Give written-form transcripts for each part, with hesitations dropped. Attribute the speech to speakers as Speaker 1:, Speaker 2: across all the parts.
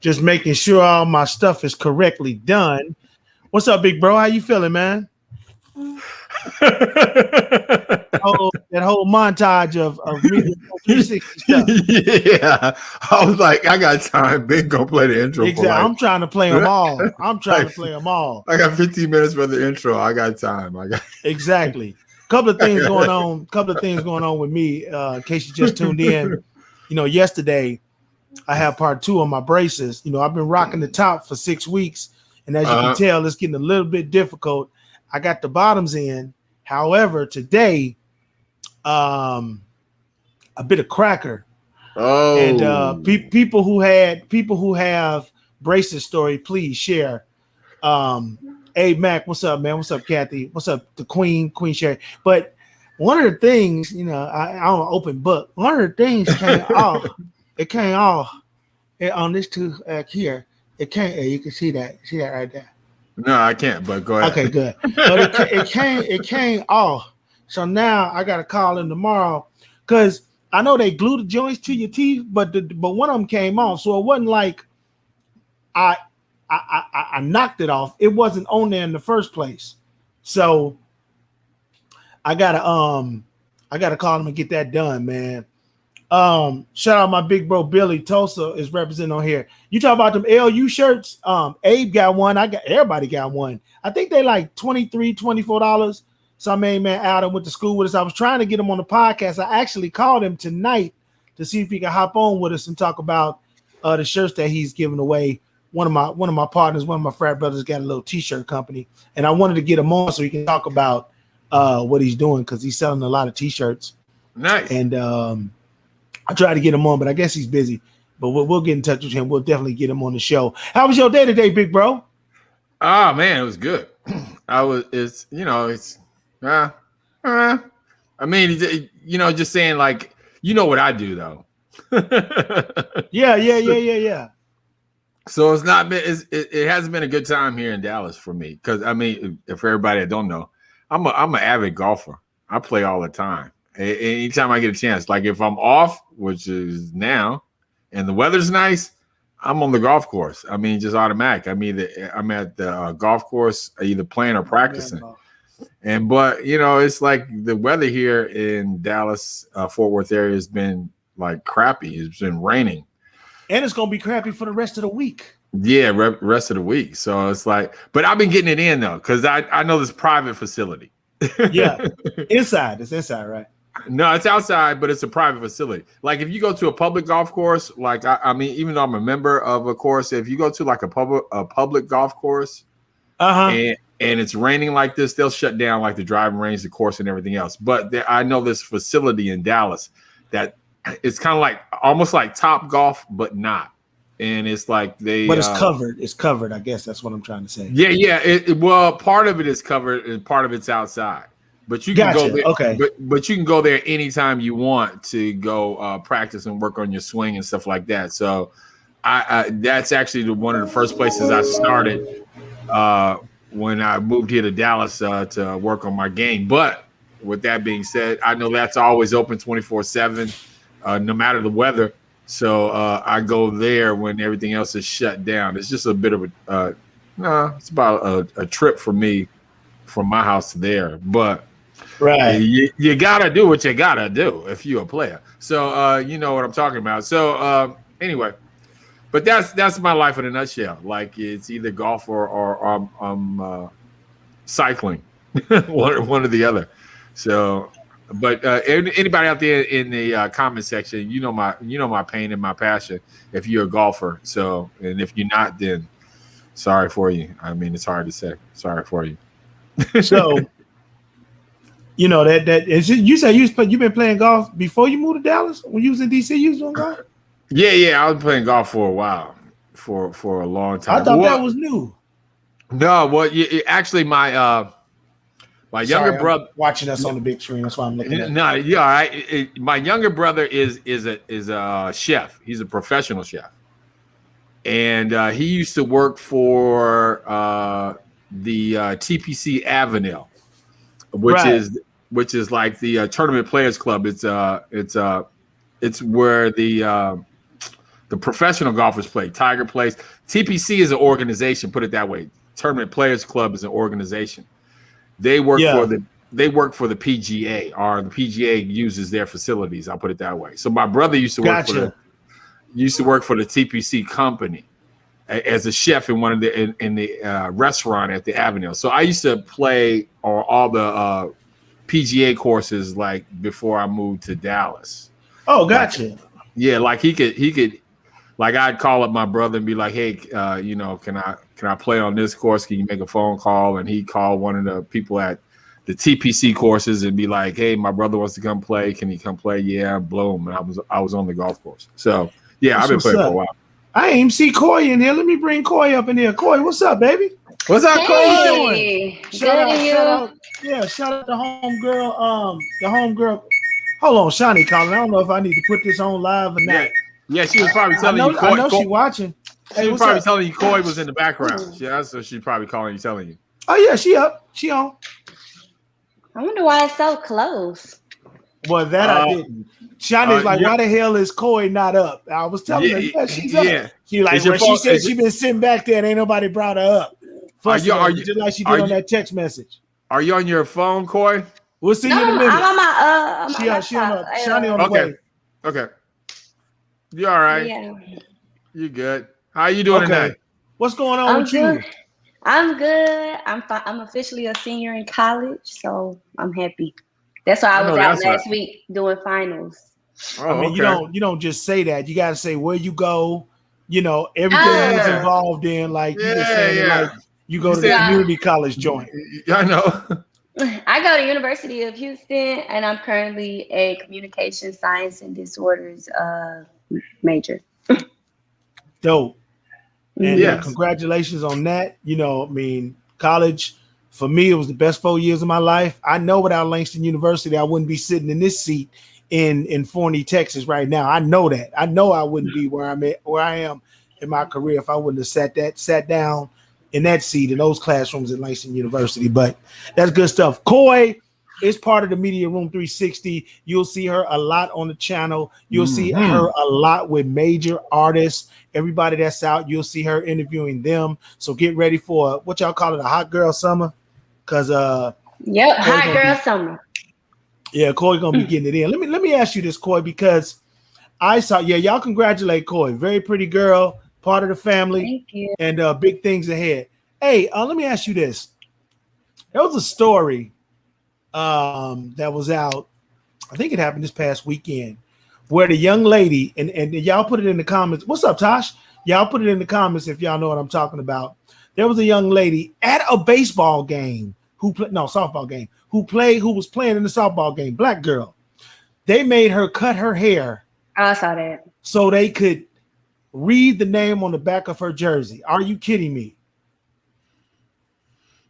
Speaker 1: Just making sure all my stuff is correctly done. What's up, big bro? How you feeling, man? That whole montage of me 360 stuff.
Speaker 2: Yeah, I was like, I got time. Bink gonna play the intro.
Speaker 1: Exactly. I'm trying to play them all. I
Speaker 2: got 15 minutes for the intro. I got time.
Speaker 1: Exactly. Couple of things going on with me. In case you just tuned in, yesterday I have part 2 on my braces. I've been rocking the top for 6 weeks, and as you can tell, it's getting a little bit difficult. I got the bottoms in. However, today, a bit of cracker.
Speaker 2: Oh,
Speaker 1: and people who have braces story, please share. Hey Mac, what's up, man? What's up, Kathy? What's up, the Queen Sherry? But one of the things, I'm an open book. One of the things came off. It came off on this tooth here. It came. You can see that. See that right there.
Speaker 2: No, I can't. But go ahead.
Speaker 1: Okay, good. But it came off. So now I got to call him tomorrow because I know they glue the joints to your teeth, but one of them came off. So it wasn't like I knocked it off. It wasn't on there in the first place. So I gotta call him and get that done, man. Shout out my big bro Billy Tulsa is representing on here. You talk about them LU shirts. Abe got one. Everybody got one. I think they like $23, $24. So man, Adam went to school with us. I was trying to get him on the podcast. I actually called him tonight to see if he could hop on with us and talk about the shirts that he's giving away. One of my partners, one of my frat brothers, got a little t-shirt company, and I wanted to get him on so he can talk about what he's doing because he's selling a lot of t-shirts.
Speaker 2: Nice.
Speaker 1: And I tried to get him on, but I guess he's busy. But we'll get in touch with him. We'll definitely get him on the show. How was your day today, big bro?
Speaker 2: Oh man, it was good. I mean, just saying, like, what I do though.
Speaker 1: Yeah.
Speaker 2: So it's not been. It hasn't been a good time here in Dallas for me because I mean, for everybody that don't know, I'm an avid golfer. I play all the time. Anytime I get a chance, like if I'm off, which is now, and the weather's nice, I'm on the golf course. I mean, just automatic. I'm at the golf course, either playing or practicing. But it's like the weather here in Dallas, Fort Worth area has been like crappy. It's been raining.
Speaker 1: And it's going to be crappy for the rest of the week.
Speaker 2: Yeah, rest of the week. So it's like, but I've been getting it in though, because I know this private facility.
Speaker 1: Yeah, inside. It's inside, right?
Speaker 2: No, it's outside, but it's a private facility. Like if you go to a public golf course, like I mean, even though I'm a member of a course, if you go to like a public golf course, and it's raining like this, they'll shut down like the driving range, the course, and everything else. But I know this facility in Dallas that it's kind of like almost like Top Golf, but not. And it's like but
Speaker 1: it's covered. It's covered. I guess that's what I'm trying to say.
Speaker 2: Yeah. Well, part of it is covered and part of it's outside. But you can go there.
Speaker 1: Okay.
Speaker 2: But you can go there anytime you want to go practice and work on your swing and stuff like that. So I that's actually one of the first places I started when I moved here to Dallas to work on my game. But with that being said, I know that's always open 24/7, no matter the weather. So I go there when everything else is shut down. It's just a bit of it's about a trip for me from my house to there. But
Speaker 1: right,
Speaker 2: you gotta do what you gotta do if you're a player. So you know what I'm talking about. So anyway, but that's my life in a nutshell. Like it's either golf or I'm cycling, one or the other. So. But anybody out there in the comment section, you know my pain and my passion. If you're a golfer, and if you're not, then sorry for you. I mean, it's hard to say. Sorry for you.
Speaker 1: So, that is. You say you've been playing golf before you moved to Dallas. When you was in DC, you was doing golf.
Speaker 2: Yeah. I was playing golf for a while, for a long time.
Speaker 1: I thought that was new.
Speaker 2: No, well, actually, my younger brother
Speaker 1: watching us on the big screen. That's why I'm looking at.
Speaker 2: No, yeah, my younger brother is a chef. He's a professional chef, and he used to work for the TPC Avenel, which is like the Tournament Players Club. It's where the The professional golfers play. Tiger plays. TPC is an organization. Put it that way. Tournament Players Club is an organization. They work for the PGA, or the PGA uses their facilities. I'll put it that way. So my brother used to work for the TPC company as a chef in one of the restaurant at the Avenue. So I used to play all the PGA courses like before I moved to Dallas.
Speaker 1: Oh, gotcha.
Speaker 2: Like he could. Like I'd call up my brother and be like, "Hey, can I play on this course? Can you make a phone call?" And he'd call one of the people at the TPC courses and be like, "Hey, my brother wants to come play. Can he come play?" Yeah, bloom. And I was on the golf course. So yeah, I've been playing for a while.
Speaker 1: I ain't even see Coy in here. Let me bring Coy up in here. Coy, what's up, baby?
Speaker 2: What's up, Coy?
Speaker 1: How you doing? Shout out the homegirl. The homegirl. Hold on, Shani calling. I don't know if I need to put this on live or not.
Speaker 2: Yeah, she was probably telling you.
Speaker 1: I know she watching.
Speaker 2: She was probably telling you Coy was in the background. Yeah, so she's probably calling you, telling you.
Speaker 1: Oh yeah, she up. She on.
Speaker 3: I wonder why it's so close.
Speaker 1: Well, that I didn't. Shani's like, why the hell is Coy not up? I was telling her, she's up. She like, she said she been sitting back there and ain't nobody brought her up. Just like she did on that text message.
Speaker 2: Are you on your phone, Coy?
Speaker 1: We'll see you in a minute.
Speaker 3: I'm on my
Speaker 1: Shani on the way.
Speaker 2: Okay. You all right?
Speaker 3: Yeah.
Speaker 2: You good? How you doing tonight?
Speaker 1: What's going on with you?
Speaker 3: I'm good. I'm officially a senior in college, so I'm happy. That's why I was out last week doing finals.
Speaker 1: I mean, you don't just say that. You got to say where you go. Everything is involved in. Like you just saying, like you go to the community college joint.
Speaker 2: I know.
Speaker 3: I go to University of Houston, and I'm currently a communication science and disorders major.
Speaker 1: Dope. And congratulations on that. College for me, it was the best 4 years of my life. I know without Langston University, I wouldn't be sitting in this seat in Forney, Texas right now. I know that. I know I wouldn't be where I am in my career if I wouldn't have sat down in that seat in those classrooms at Langston University. But that's good stuff. Coy is part of the Media Room 360. You'll see her a lot on the channel. You'll see her a lot with major artists. Everybody that's out, you'll see her interviewing them. So get ready for what y'all call it, a hot girl summer. Cause hot
Speaker 3: girl summer.
Speaker 1: Yeah, Coy gonna be getting it in. Let me ask you this, Coy, because I saw y'all congratulate Coy. Very pretty girl, part of the family.
Speaker 3: Thank you.
Speaker 1: And big things ahead. Hey, let me ask you this. There was a story that was out, I think it happened this past weekend, where the young lady, and y'all put it in the comments. What's up, Tosh? Y'all put it in the comments if y'all know what I'm talking about. There was a young lady at a baseball game softball game, who was playing in the softball game, black girl. They made her cut her hair.
Speaker 3: I saw that.
Speaker 1: So they could read the name on the back of her jersey. Are you kidding me?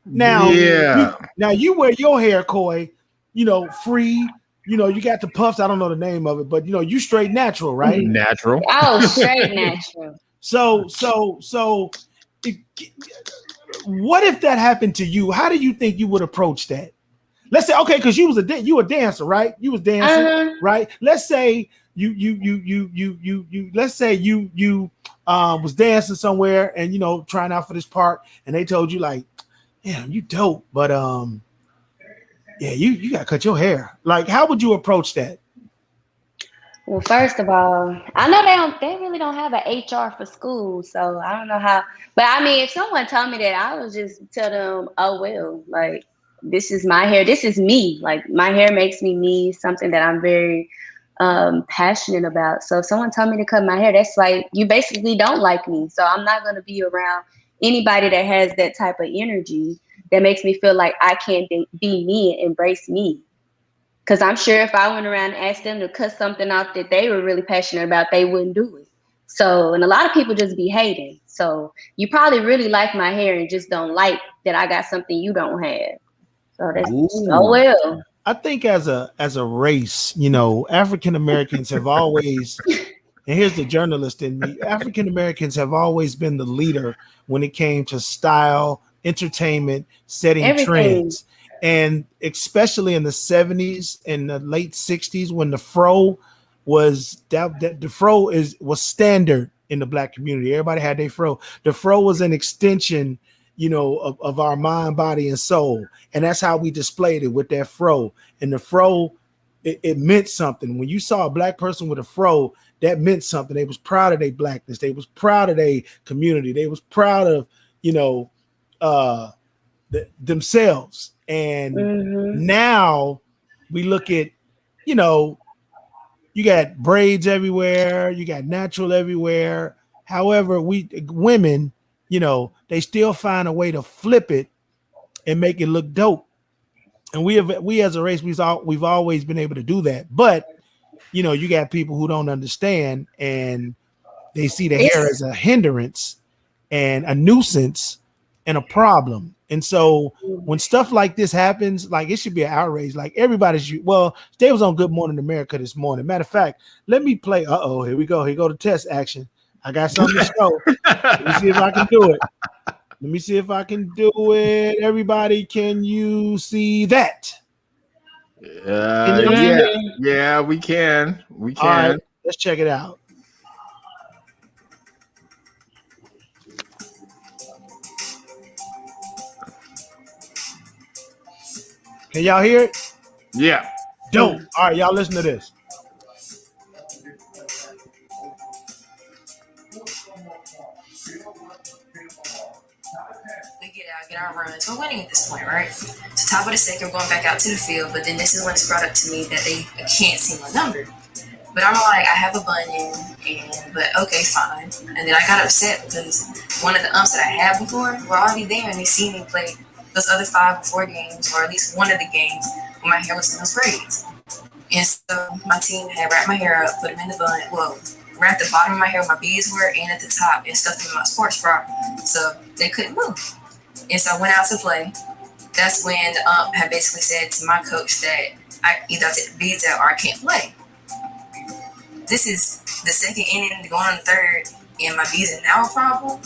Speaker 1: Now, you wear your hair, Coy, free. You got the puffs. I don't know the name of it, but you straight natural, right?
Speaker 2: Natural.
Speaker 3: Oh, straight natural.
Speaker 1: So, what if that happened to you? How do you think you would approach that? Let's say, okay, because you a dancer, right? You was dancing, right? Let's say you was dancing somewhere and trying out for this part, and they told you like, yeah, you dope, but you gotta cut your hair. Like, how would you approach that?
Speaker 3: Well, first of all, I know they really don't have an HR for school, so I don't know how. But I mean, if someone told me that, I would just tell them, oh well, like this is my hair, this is me. Like my hair makes me something that I'm very passionate about. So if someone told me to cut my hair, that's like you basically don't like me. So I'm not gonna be around anybody that has that type of energy that makes me feel like I can't be me and embrace me. Because I'm sure if I went around and asked them to cut something off that they were really passionate about, they wouldn't do it. So, and a lot of people just be hating. So you probably really like my hair and just don't like that I got something you don't have. So that's well.
Speaker 1: I think as a race, African Americans have always, and here's the journalist in me, African Americans have always been the leader when it came to style, entertainment, setting trends. And especially in the 70s and the late 60s, when the fro was was standard in the black community. Everybody had their fro. The fro was an extension, of our mind, body, and soul. And that's how we displayed it with that fro. And the fro, it meant something. When you saw a black person with a fro, that meant something. They was proud of their blackness. They was proud of their community. They was proud of, themselves. And now we look at, you got braids everywhere. You got natural everywhere. However, women, they still find a way to flip it and make it look dope. And we as a race, we've always been able to do that. But, you got people who don't understand and they see the hair as a hindrance and a nuisance and a problem. And so when stuff like this happens, like it should be an outrage. Like Stay was on Good Morning America this morning. Matter of fact, let me play. Here we go. Here go the test action. I got something to show. Let me see if I can do it. Everybody, can you see that?
Speaker 2: Yeah, we can. We can.
Speaker 1: All right, let's check it out. Can y'all hear it?
Speaker 2: Yeah.
Speaker 1: Dope. All right, y'all listen to this.
Speaker 4: We get our runs. We're winning at this point, right? So top of the second, we're going back out to the field, but then this is when it's brought up to me that they can't see my number. But I'm like, I have a bunion, but okay, fine. And then I got upset because one of the umps that I had before were already there and they see me play those other 5 or 4 games, or at least one of the games when my hair was in those braids. And so my team had wrapped my hair up, put them in the bun, wrapped the bottom of my hair where my beads were and at the top and stuffed them in my sports bra so they couldn't move. And so I went out to play. That's when the ump had basically said to my coach that I either take the beads out or I can't play. This is the second inning going on the third, and my beads are now a problem.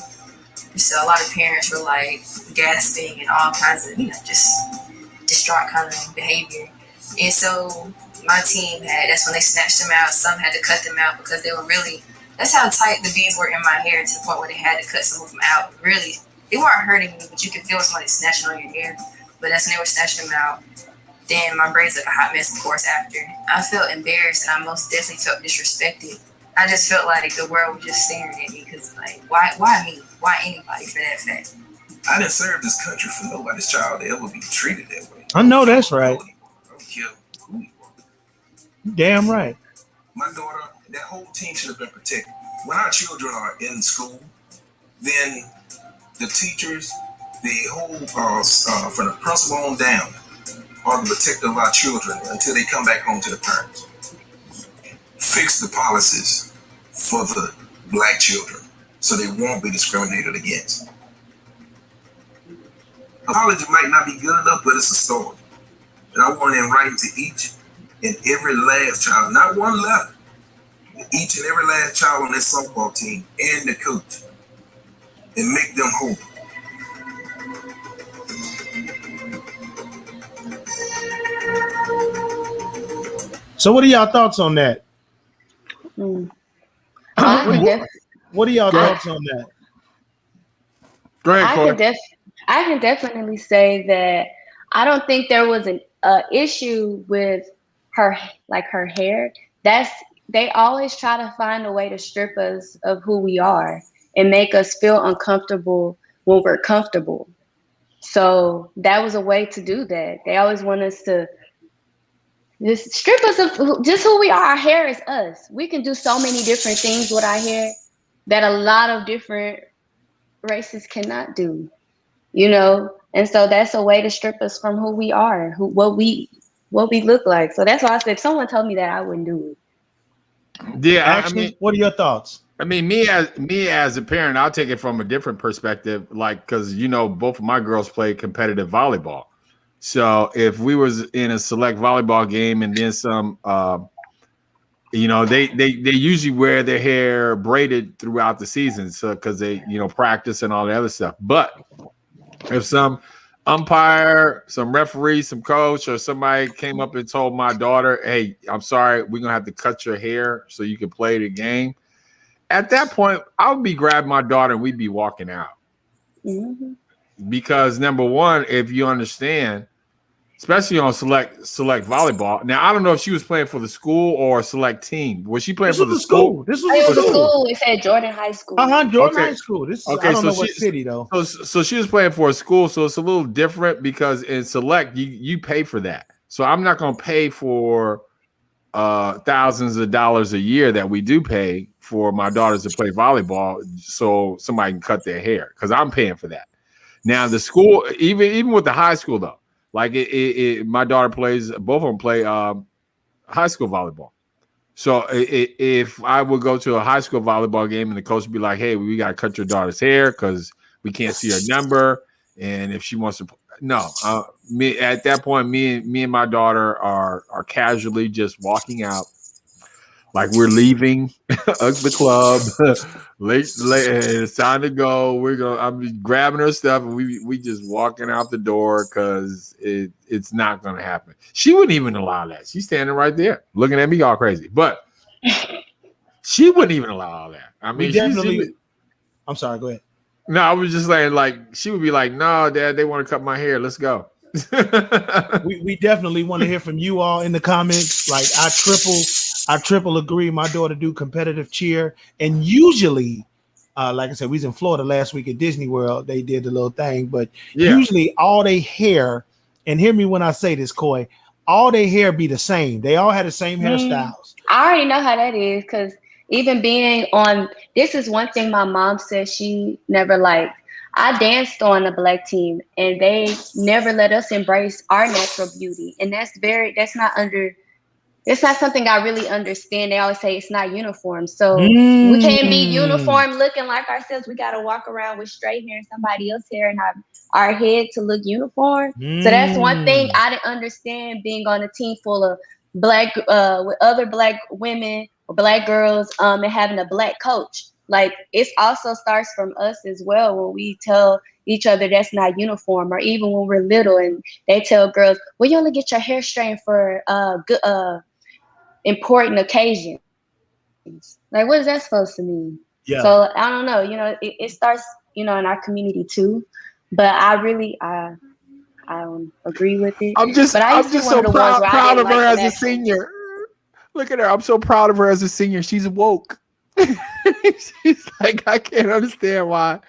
Speaker 4: So a lot of parents were like gasping and all kinds of, just distraught kind of behavior. And so my team that's when they snatched them out. Some had to cut them out because they were that's how tight the beads were in my hair to the point where they had to cut some of them out. Really, they weren't hurting me, but you could feel somebody snatching on your hair. But that's when they were snatching them out. Then my braids looked a hot mess, of course, after. I felt embarrassed and I most definitely felt disrespected. I just felt like the world was just staring at me because, like, why me? Why anybody for that fact?
Speaker 5: I didn't serve this country for nobody's child to ever be treated that way.
Speaker 1: I know that's right.
Speaker 5: I don't care who you are.
Speaker 1: Damn right.
Speaker 5: My daughter, that whole team should have been protected. When our children are in school, then the teachers, the whole, from the principal on down, are the protector of our children until they come back home to the parents. Fix the policies for the black children so they won't be discriminated against. Apology might not be good enough, but it's a start. And I want to write to each and every last child, not one letter, each and every last child on this softball team and the coach, and make them whole.
Speaker 1: So what are y'all thoughts on that? What are y'all thoughts on that?
Speaker 2: Go ahead, Corey.
Speaker 3: I can definitely say that I don't think there was an issue with her hair. They always try to find a way to strip us of who we are and make us feel uncomfortable when we're comfortable. So that was a way to do that. They always want us to just strip us of just who we are. Our hair is us. We can do so many different things with our hair that a lot of different races cannot do, And so that's a way to strip us from who we are, what we look like. So that's why I said if someone told me that, I wouldn't do it.
Speaker 2: Yeah,
Speaker 1: Actually, what are your thoughts?
Speaker 2: I mean, me as a parent, I'll take it from a different perspective, like because both of my girls play competitive volleyball. So if we was in a select volleyball game and then some, they usually wear their hair braided throughout the season, so because they practice and all the other stuff. But if some umpire, some referee, some coach, or somebody came up and told my daughter, "Hey, I'm sorry, we're gonna have to cut your hair so you can play the game," at that point, I would be grabbing my daughter and we'd be walking out.
Speaker 3: Mm-hmm.
Speaker 2: Because number one, if you understand, especially on select volleyball. Now I don't know if she was playing for the school or a select team. Was she playing
Speaker 1: This
Speaker 2: for
Speaker 1: was
Speaker 2: the
Speaker 1: the school.
Speaker 2: school?
Speaker 1: This
Speaker 3: It
Speaker 1: was
Speaker 3: was
Speaker 1: the
Speaker 3: a
Speaker 1: school.
Speaker 3: school. It said Jordan High School.
Speaker 1: Jordan
Speaker 2: Okay.
Speaker 1: High School. This is
Speaker 2: Okay,
Speaker 1: I don't
Speaker 2: so
Speaker 1: know what city though.
Speaker 2: So she was playing for a school, so it's a little different because in select you pay for that. So I'm not going to pay for thousands of dollars a year that we do pay for my daughters to play volleyball, so somebody can cut their hair because I'm paying for that. Now the school, even with the high school though, like my daughter plays, both of them play high school volleyball. So if I would go to a high school volleyball game and the coach would be like, "Hey, we got to cut your daughter's hair because we can't see her number, and if she wants to," no, me at that point, me and my daughter are casually just walking out like we're leaving the club. late, it's time to go. I'm grabbing her stuff and we just walking out the door because it's not gonna happen. She wouldn't even allow that. She's standing right there looking at me all crazy, but she wouldn't even allow all that. I mean,
Speaker 1: We definitely. I'm sorry. Go ahead.
Speaker 2: no, I was just saying, like, she would be like, "No, Dad, they want to cut my hair. Let's go."
Speaker 1: We definitely want to hear from you all in the comments. Like I triple agree. My daughter do competitive cheer, and usually, like I said, we was in Florida last week at Disney World. They did the little thing, but usually all they hair, and hear me when I say this, Coy, all they hair be the same. They all had the same hairstyles.
Speaker 3: I already know how that is because even being on, this is one thing my mom says she never liked. I danced on a black team and they never let us embrace our natural beauty. And that's not something I really understand. They always say it's not uniform. So we can't be uniform looking like ourselves. We got to walk around with straight hair and somebody else's hair and our head to look uniform. So that's one thing I didn't understand being on a team full of black, with other black women or black girls, and having a black coach. Like it also starts from us as well when we tell each other that's not uniform, or even when we're little and they tell girls, well, you only get your hair straightened for good important occasions. Like, what is that supposed to mean?
Speaker 1: Yeah.
Speaker 3: So I don't know. It starts, in our community too. But I don't agree with it.
Speaker 2: I'm just so proud of her as a senior. Look at her. I'm so proud of her as a senior. She's woke. She's like, I can't understand why.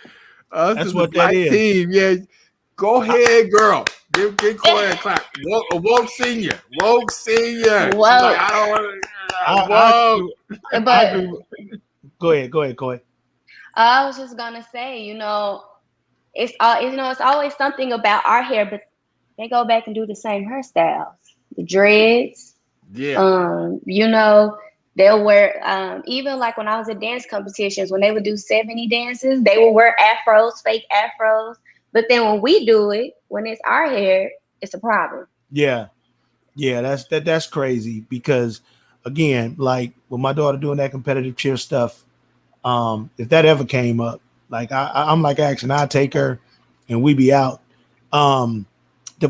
Speaker 1: That's what that is.
Speaker 2: Team. Yeah. Go ahead, girl. Give Corey a clap. Woke senior. Woke senior.
Speaker 3: Whoa.
Speaker 2: Like, I don't want
Speaker 3: But
Speaker 1: go ahead, Corey.
Speaker 3: I was just gonna say, it's always something about our hair, but they go back and do the same hairstyles, the dreads.
Speaker 2: Yeah.
Speaker 3: They'll wear even like when I was at dance competitions, when they would do 70 dances, they would wear afros, fake afros. But then when we do it, when it's our hair, it's a problem.
Speaker 1: Yeah, that's crazy because again, like with my daughter doing that competitive cheer stuff, if that ever came up, like I'm like action, I take her and we be out.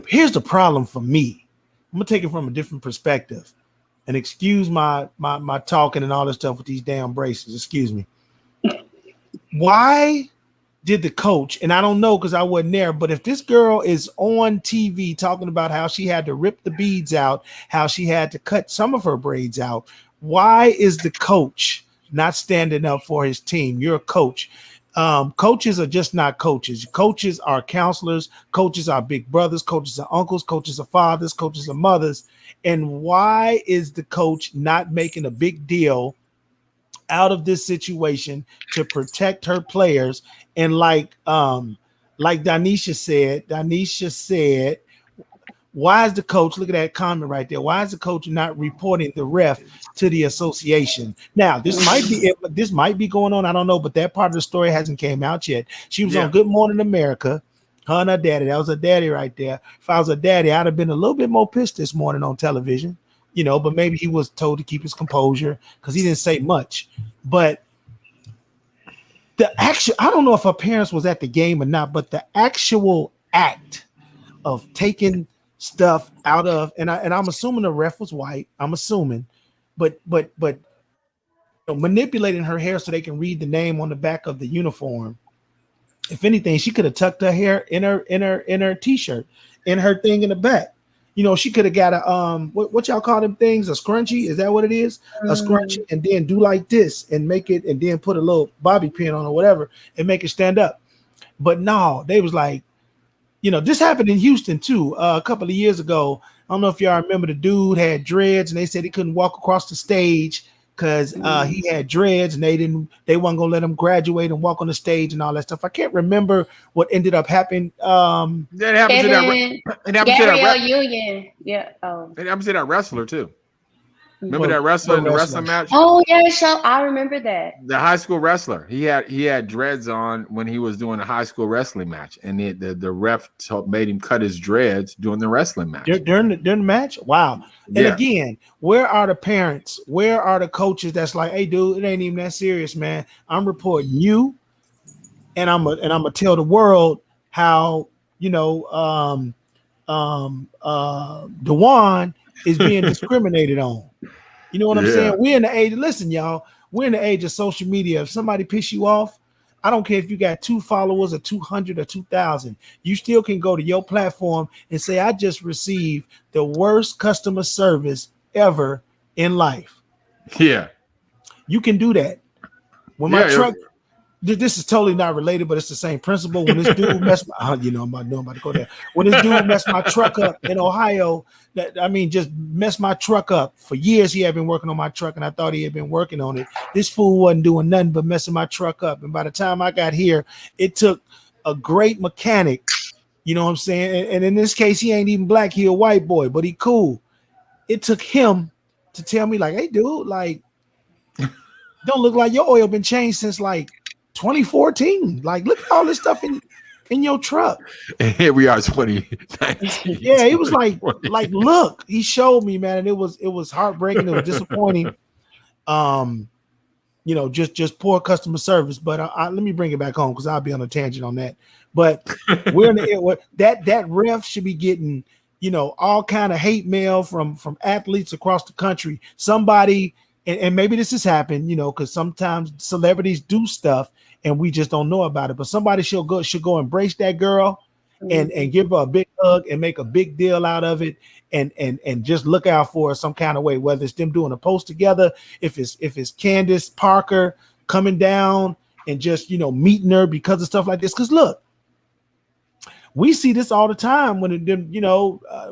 Speaker 1: Here's the problem for me. I'm gonna take it from a different perspective, and excuse my talking and all this stuff with these damn braces. Excuse me. Why did the coach, and I don't know because I wasn't there, but if this girl is on TV talking about how she had to rip the beads out, how she had to cut some of her braids out, why is the coach not standing up for his team? You're a coach. Coaches are just not coaches. Coaches are counselors. Coaches are big brothers. Coaches are uncles. Coaches are fathers. Coaches are mothers. And why is the coach not making a big deal out of this situation to protect her players? And like Danisha said, why is the coach, look at that comment right there, why is the coach not reporting the ref to the association? Now, this might be going on, I don't know, but that part of the story hasn't came out yet. She was on Good Morning America, her and her daddy. That was her daddy right there. If I was a daddy, I'd have been a little bit more pissed this morning on television, but maybe he was told to keep his composure because he didn't say much. But I don't know if her parents was at the game or not, but the actual act of taking stuff out of, and I'm assuming the ref was white. I'm assuming, but manipulating her hair so they can read the name on the back of the uniform. If anything, she could have tucked her hair in her t-shirt, in her thing in the back. She could have got a what y'all call them things? A scrunchie? Is that what it is? A scrunchie, and then do like this and make it, and then put a little bobby pin on or whatever and make it stand up. But no, they was like, this happened in Houston too. A couple of years ago. I don't know if y'all remember, the dude had dreads and they said he couldn't walk across the stage because he had dreads, and they weren't gonna let him graduate and walk on the stage and all that stuff. I can't remember what ended up happening.
Speaker 2: That happens to
Speaker 3: Gabrielle Union. Yeah. Oh.
Speaker 2: It happens to that wrestler too. Remember that wrestler in the wrestling match?
Speaker 3: Oh yeah, I remember that.
Speaker 2: The high school wrestler. He had dreads on when he was doing a high school wrestling match, and the ref made him cut his dreads during the wrestling match.
Speaker 1: During the match? Wow. And again, where are the parents? Where are the coaches that's like, hey, dude, it ain't even that serious, man. I'm reporting you, and I'm gonna tell the world how DeJuan is being discriminated on. You know what I'm saying? We're in the age. Listen, y'all. We're in the age of social media. If somebody piss you off, I don't care if you got 2 followers or 200 or 2,000. You still can go to your platform and say, I just received the worst customer service ever in life.
Speaker 2: Yeah.
Speaker 1: You can do that. When my truck, this is totally not related, but it's the same principle. When this dude messed my, I'm about to go there. When this dude messed my truck up in Ohio, just messed my truck up. For years, he had been working on my truck, and I thought he had been working on it. This fool wasn't doing nothing but messing my truck up. And by the time I got here, it took a great mechanic, you know what I'm saying? And in this case, he ain't even black. He a white boy, but he cool. It took him to tell me, like, hey, dude, like, don't look like your oil been changed since, like, 2014. Like, look at all this stuff in your truck.
Speaker 2: And here we are, 2019.
Speaker 1: Yeah, it was like, look, he showed me, man, and it was heartbreaking. It was disappointing. Just poor customer service. But let me bring it back home because I'll be on a tangent on that. But we're in the that ref should be getting, all kind of hate mail from athletes across the country. Somebody, and maybe this has happened, because sometimes celebrities do stuff and we just don't know about it. But somebody should go embrace that girl and give her a big hug and make a big deal out of it, and just look out for her some kind of way, whether it's them doing a post together, if it's Candace Parker coming down and just meeting her because of stuff like this. Because look, we see this all the time when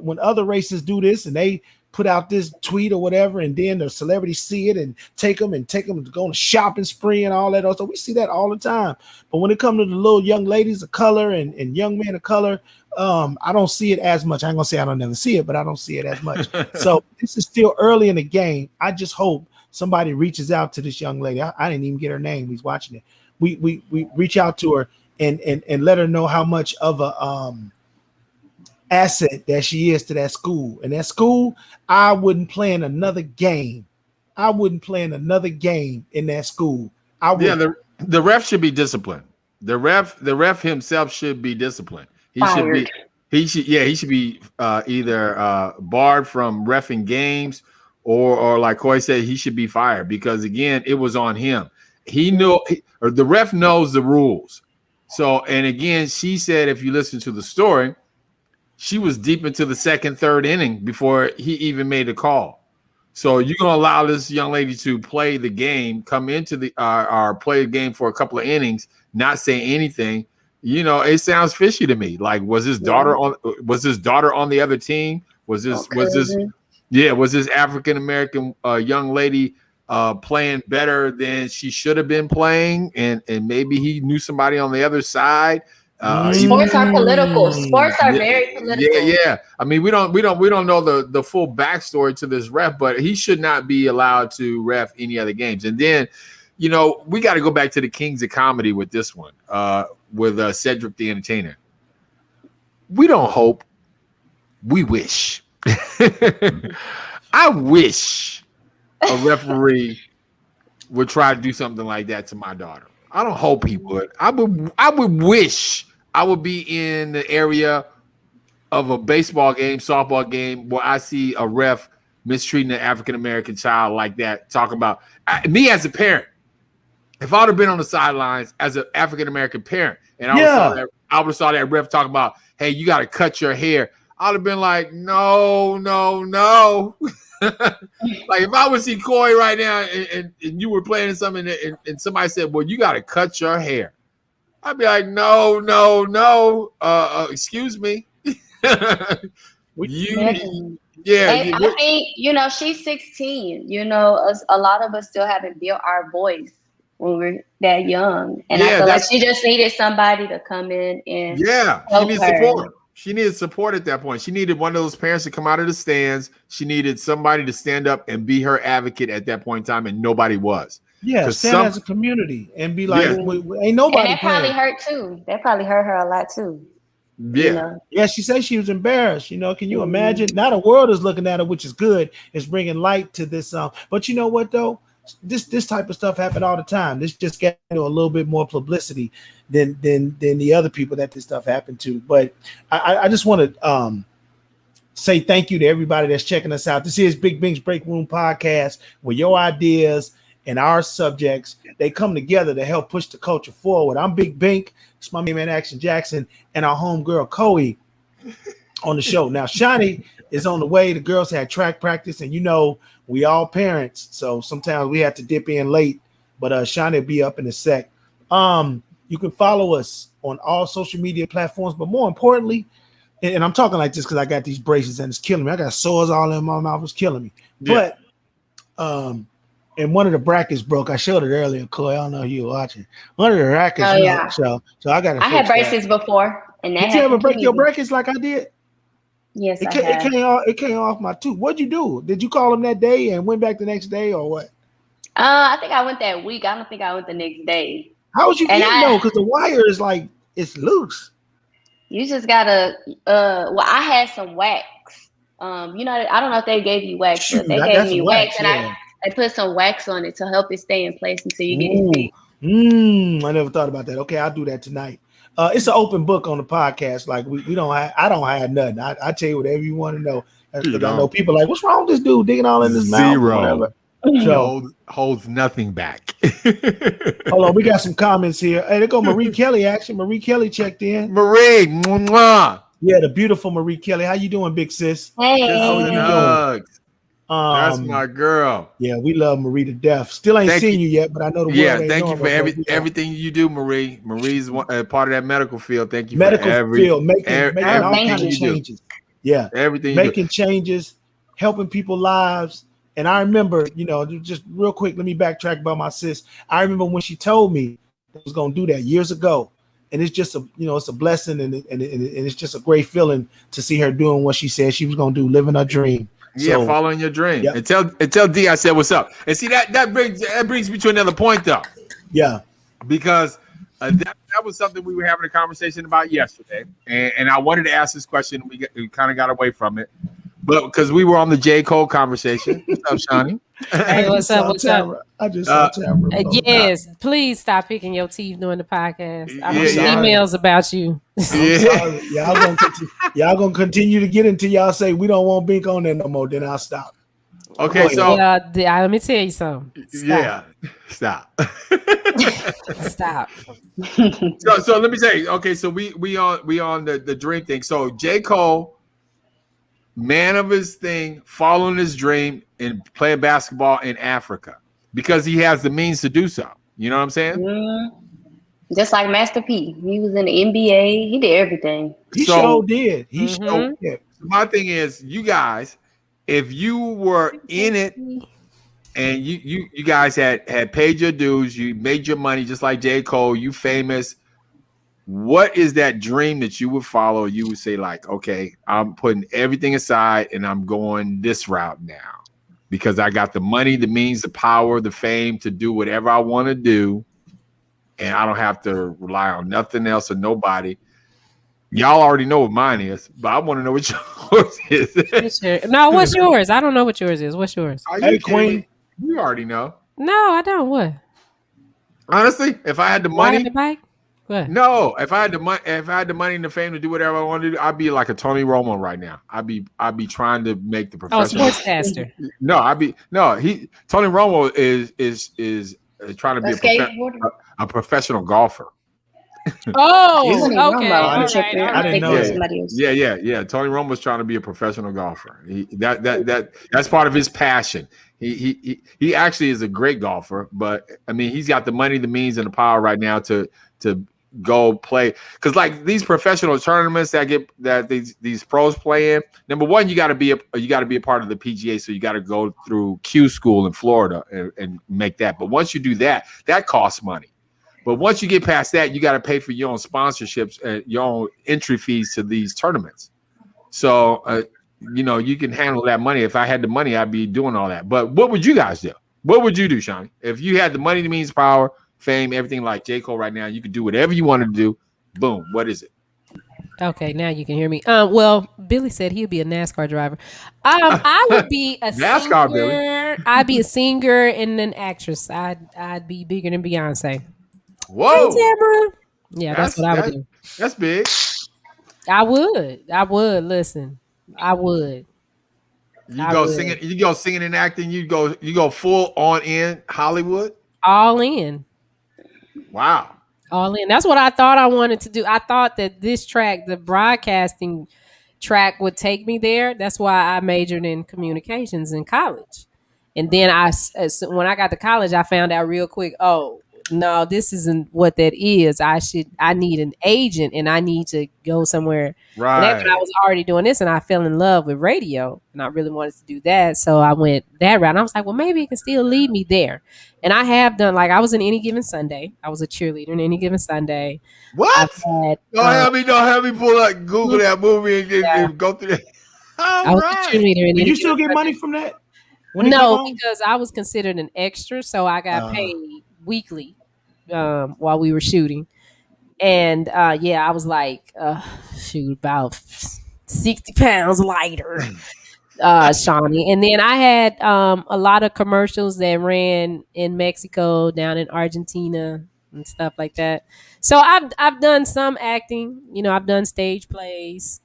Speaker 1: when other races do this and they put out this tweet or whatever, and then the celebrities see it and take them to go on a shopping spree and all that. So we see that all the time. But when it comes to the little young ladies of color and young men of color, I don't see it as much. I ain't gonna say I don't never see it, but I don't see it as much. So this is still early in the game. I just hope somebody reaches out to this young lady. I didn't even get her name. He's watching it. We reach out to her and let her know how much of a asset that she is to that school. And that school, I wouldn't play in another game. I wouldn't play in another game in that school.
Speaker 2: The ref should be disciplined. The ref himself should be disciplined. He should be either barred from reffing games or like Coy said, he should be fired, because again, it was on him. The ref knows the rules. So, and again, she said, if you listen to the story, she was deep into the second, third inning before he even made a call. So you're going to allow this young lady to play the game, come into the or play the game for a couple of innings, not say anything. It sounds fishy to me. Like, was his daughter on the other team? Was this African American young lady playing better than she should have been playing, and maybe he knew somebody on the other side?
Speaker 3: Sports are political. Sports are very political.
Speaker 2: Yeah. I mean, we don't know the full backstory to this ref, but he should not be allowed to ref any other games. And then, we got to go back to the Kings of Comedy with this one, with Cedric the Entertainer. We don't hope. We wish. I wish a referee would try to do something like that to my daughter. I don't hope he would. I would wish I would be in the area of a baseball game, softball game, where I see a ref mistreating an African American child like that. Talk about me as a parent. If I'd have been on the sidelines as an African American parent, and I would have saw that ref talking about, hey, you got to cut your hair. I'd have been like, no. Like if I would see Corey right now and you were playing something and somebody said, well, you got to cut your hair. I'd be like, no. Excuse me.
Speaker 3: I think, she's 16. A lot of us still haven't built our voice when we're that young. And I feel like she just needed somebody to come in and
Speaker 2: she needs support. She needed support at that point. She needed one of those parents to come out of the stands. She needed somebody to stand up and be her advocate at that point in time, and nobody was.
Speaker 1: Yeah, stand as a community and be like, ain't nobody.
Speaker 3: And that probably hurt too. That probably hurt her a lot too.
Speaker 2: Yeah.
Speaker 1: Yeah, she said she was embarrassed. Can you imagine? Now the world is looking at her, which is good. It's bringing light to this. But you know what though? This type of stuff happened all the time. This just got a little bit more publicity than the other people that this stuff happened to. But I just want to say thank you to everybody that's checking us out. This is Big Bink's Break Room Podcast, where your ideas and our subjects, they come together to help push the culture forward. I'm Big Bink. It's my man Action Jackson and our homegirl Coey on the show. Now Shani is on the way. The girls had track practice, and we all parents, so sometimes we have to dip in late. But Shani will be up in a sec. You can follow us on all social media platforms, but more importantly, and I'm talking like this because I got these braces and it's killing me. I got sores all in my mouth. It's killing me. Yeah. But and one of the brackets broke. I showed it earlier, Chloe. I don't know if you were watching. One of the brackets broke. So I got.
Speaker 3: I had braces before, and
Speaker 1: did you ever break your brackets like I did?
Speaker 3: Yes,
Speaker 1: it came off my tooth. What'd you do? Did you call them that day and went back the next day, or what?
Speaker 3: I think I went that week. I don't think I went the next day.
Speaker 1: How was you getting though? Because the wire is like it's loose.
Speaker 3: You just gotta. I had some wax. I don't know if they gave you wax, but they gave me wax, and I put some wax on it to help it stay in place until you get it fixed.
Speaker 1: I never thought about that. Okay, I'll do that tonight. It's an open book on the podcast. Like we don't have, I don't have nothing. I tell you whatever you want to know. Because I know people like, what's wrong with this dude digging all in his mouth? Zero.
Speaker 2: So, holds nothing back.
Speaker 1: Hold on, we got some comments here. Hey, there go Marie Kelly. Actually, Marie Kelly checked in.
Speaker 2: Marie, mwah.
Speaker 1: Yeah, the beautiful Marie Kelly. How you doing, big sis?
Speaker 3: Hey,
Speaker 1: how you doing?
Speaker 2: That's my girl.
Speaker 1: Yeah, we love Marie to death. Still ain't seen you yet, but I know the world.
Speaker 2: Yeah, thank you for everything you do, Marie. Marie's part of that medical field. Thank you for everything
Speaker 1: you changes. Yeah,
Speaker 2: everything
Speaker 1: making changes, helping people's lives. And I remember, just real quick, let me backtrack about my sis. I remember when she told me I was going to do that years ago. And it's just it's a blessing, and it's just a great feeling to see her doing what she said she was going to do, living her dream.
Speaker 2: Yeah, following your dream. Yep. And tell D I said what's up. And see that brings me to another point though.
Speaker 1: Yeah,
Speaker 2: because that was something we were having a conversation about yesterday, and I wanted to ask this question. We kind of got away from it, but because we were on the J. Cole conversation. What's up, Shawnee?
Speaker 6: Hey, what's up? What's up?
Speaker 1: I just saw Tamara.
Speaker 6: Yes, please stop picking your teeth during the podcast. I'm getting emails about you.
Speaker 1: Y'all gonna continue to get until y'all say we don't want Bink on there no more. Then I'll stop.
Speaker 2: Okay, so
Speaker 6: let me tell you something.
Speaker 2: Stop.
Speaker 6: Stop. Stop.
Speaker 2: So let me say, okay, so we on the dream thing. So J. Cole, man of his thing, following his dream and playing basketball in Africa because he has the means to do so. You know what I'm saying?
Speaker 3: Mm-hmm. Just like Master P. He was in the NBA. He did everything.
Speaker 1: He sure did. He sure did.
Speaker 2: My thing is, you guys, if you were in it and you guys had paid your dues, you made your money just like J. Cole, you famous, what is that dream that you would follow? You would say like, okay, I'm putting everything aside and I'm going this route now because I got the money, the means, the power, the fame to do whatever I want to do. And I don't have to rely on nothing else or nobody. Y'all already know what mine is, but I want to know what yours is.
Speaker 6: No, what's yours? I don't know what yours is. What's yours?
Speaker 1: Hey, Queen.
Speaker 2: You already know.
Speaker 6: No, I don't. What?
Speaker 2: Honestly, if I had the money,
Speaker 6: the bike? What?
Speaker 2: No, if I had the money, and the fame to do whatever I want to do, I'd be like a Tony Romo right now. I'd be trying to make the
Speaker 6: Oh,
Speaker 2: professional.
Speaker 6: sportscaster.
Speaker 2: No, Tony Romo is trying to be a professional golfer.
Speaker 6: Oh,
Speaker 3: Tony
Speaker 6: okay.
Speaker 3: Romo,
Speaker 6: All
Speaker 3: I'm
Speaker 6: right.
Speaker 3: tripping.
Speaker 6: All
Speaker 3: I'm
Speaker 6: right.
Speaker 3: thinking of somebody else.
Speaker 2: Yeah. Tony Romo's trying to be a professional golfer. That's part of his passion. He actually is a great golfer, but I mean, he's got the money, the means, and the power right now to go play. Because like these professional tournaments that these pros play in, number one, you got to be a part of the PGA, so you got to go through Q school in Florida and make that. But once you do that, that costs money. But once you get past that, you got to pay for your own sponsorships and your own entry fees to these tournaments. So, you can handle that money. If I had the money, I'd be doing all that. But what would you guys do? What would you do, Shawnee? If you had the money, the means, power, fame, everything like J. Cole right now, you could do whatever you wanted to do. Boom. What is it?
Speaker 6: Okay, now you can hear me. Well, Billy said he'd be a NASCAR driver. I would be a
Speaker 2: NASCAR,
Speaker 6: singer.
Speaker 2: Billy.
Speaker 6: I'd be a singer and an actress. I'd be bigger than Beyonce.
Speaker 2: Whoa.
Speaker 6: Hey, Tamara. Yeah, that's what I would do.
Speaker 2: That's big.
Speaker 6: I would. Listen, I would.
Speaker 2: You go singing and acting. You go full on in Hollywood.
Speaker 6: All in.
Speaker 2: Wow.
Speaker 6: All in. That's what I thought I wanted to do. I thought that this track, the broadcasting track, would take me there. That's why I majored in communications in college. And then when I got to college, I found out real quick, oh, no, this isn't what that is. I need an agent and I need to go somewhere.
Speaker 2: Right.
Speaker 6: And after I was already doing this and I fell in love with radio and I really wanted to do that. So I went that route. And I was like, well, maybe it can still lead me there. And I have done, like, I was in Any Given Sunday. I was a cheerleader in Any Given Sunday.
Speaker 2: What? Don't have me pull up, Google that movie and go through that.
Speaker 6: I was a cheerleader in
Speaker 1: Did you still get money from that?
Speaker 6: No, because I was considered an extra, so I got paid weekly while we were shooting. And I was like, about 60 pounds lighter, Shawnee. And then I had a lot of commercials that ran in Mexico, down in Argentina, and stuff like that. So I've done some acting. I've done stage plays.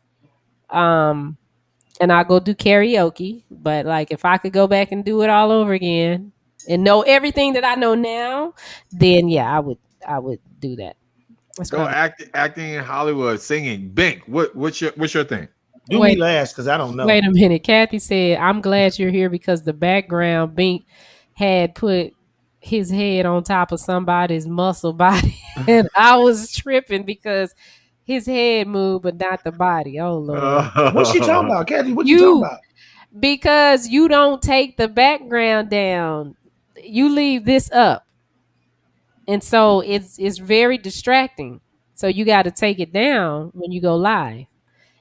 Speaker 6: And I'll go do karaoke. But like, if I could go back and do it all over again and know everything that I know now, then yeah, I would do that.
Speaker 2: Go acting in Hollywood, singing. Bink, what's your thing?
Speaker 1: Do me last because I don't know.
Speaker 6: Wait a minute. Kathy said, I'm glad you're here because the background Bink had put his head on top of somebody's muscle body. And I was tripping because his head moved, but not the body. Oh, Lord.
Speaker 1: What's she talking about, Kathy? What you talking about?
Speaker 6: Because you don't take the background down. You leave this up. And so it's very distracting. So you got to take it down when you go live.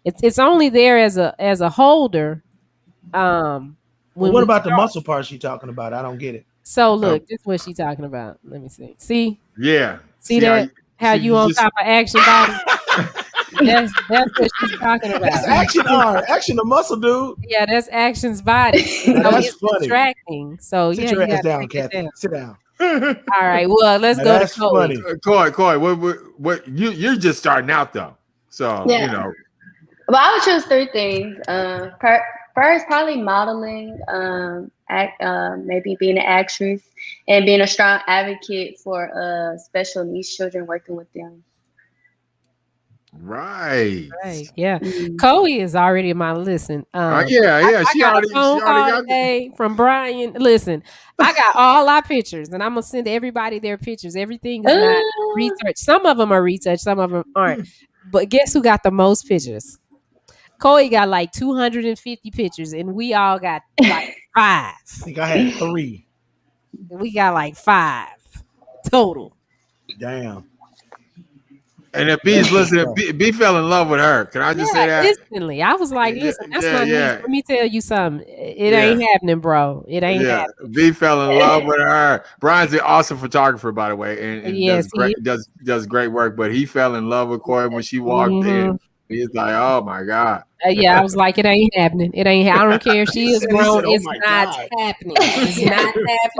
Speaker 6: It's only there as a holder.
Speaker 1: What about the muscle part she talking about? I don't get it.
Speaker 6: So look, this is what she talking about. Let me see. See?
Speaker 2: Yeah.
Speaker 6: See that? How you on top of action body? That's what she's talking about.
Speaker 1: That's action arm, action the muscle, dude.
Speaker 6: Yeah, that's action's body. So
Speaker 1: that's
Speaker 6: it's
Speaker 1: funny.
Speaker 6: Distracting. So
Speaker 1: Sit your ass down, Kathy. Sit down.
Speaker 6: All right. Well, let's go to Corey.
Speaker 2: Corey, what you're just starting out though. So
Speaker 3: Well, I would choose three things. First, probably modeling, maybe being an actress, and being a strong advocate for special needs children, working with them.
Speaker 6: Right. Yeah. Chloe is already in my listen.
Speaker 2: Yeah.
Speaker 6: She got a phone call today from Brian. Listen, I got all our pictures, and I'm gonna send everybody their pictures. Everything is not research. Some of them are research, some of them aren't. But guess who got the most pictures? Chloe got like 250 pictures, and we all got like 5.
Speaker 1: I think I had 3.
Speaker 6: We got like 5 total.
Speaker 1: Damn.
Speaker 2: And if B's listening, B fell in love with her. Can I just say that?
Speaker 6: Instantly. I was like, listen, that's my niece. Let me tell you something. It ain't happening, bro. It ain't happening.
Speaker 2: B fell in love with her. Brian's an awesome photographer, by the way, and does great work. But he fell in love with Corey when she walked in. He's like, oh my God.
Speaker 6: Yeah, I was like, it ain't happening. It ain't. I don't care if she is
Speaker 1: He
Speaker 6: grown.
Speaker 1: said, "Oh
Speaker 6: It's
Speaker 1: my
Speaker 6: not
Speaker 1: God."
Speaker 6: happening. It's not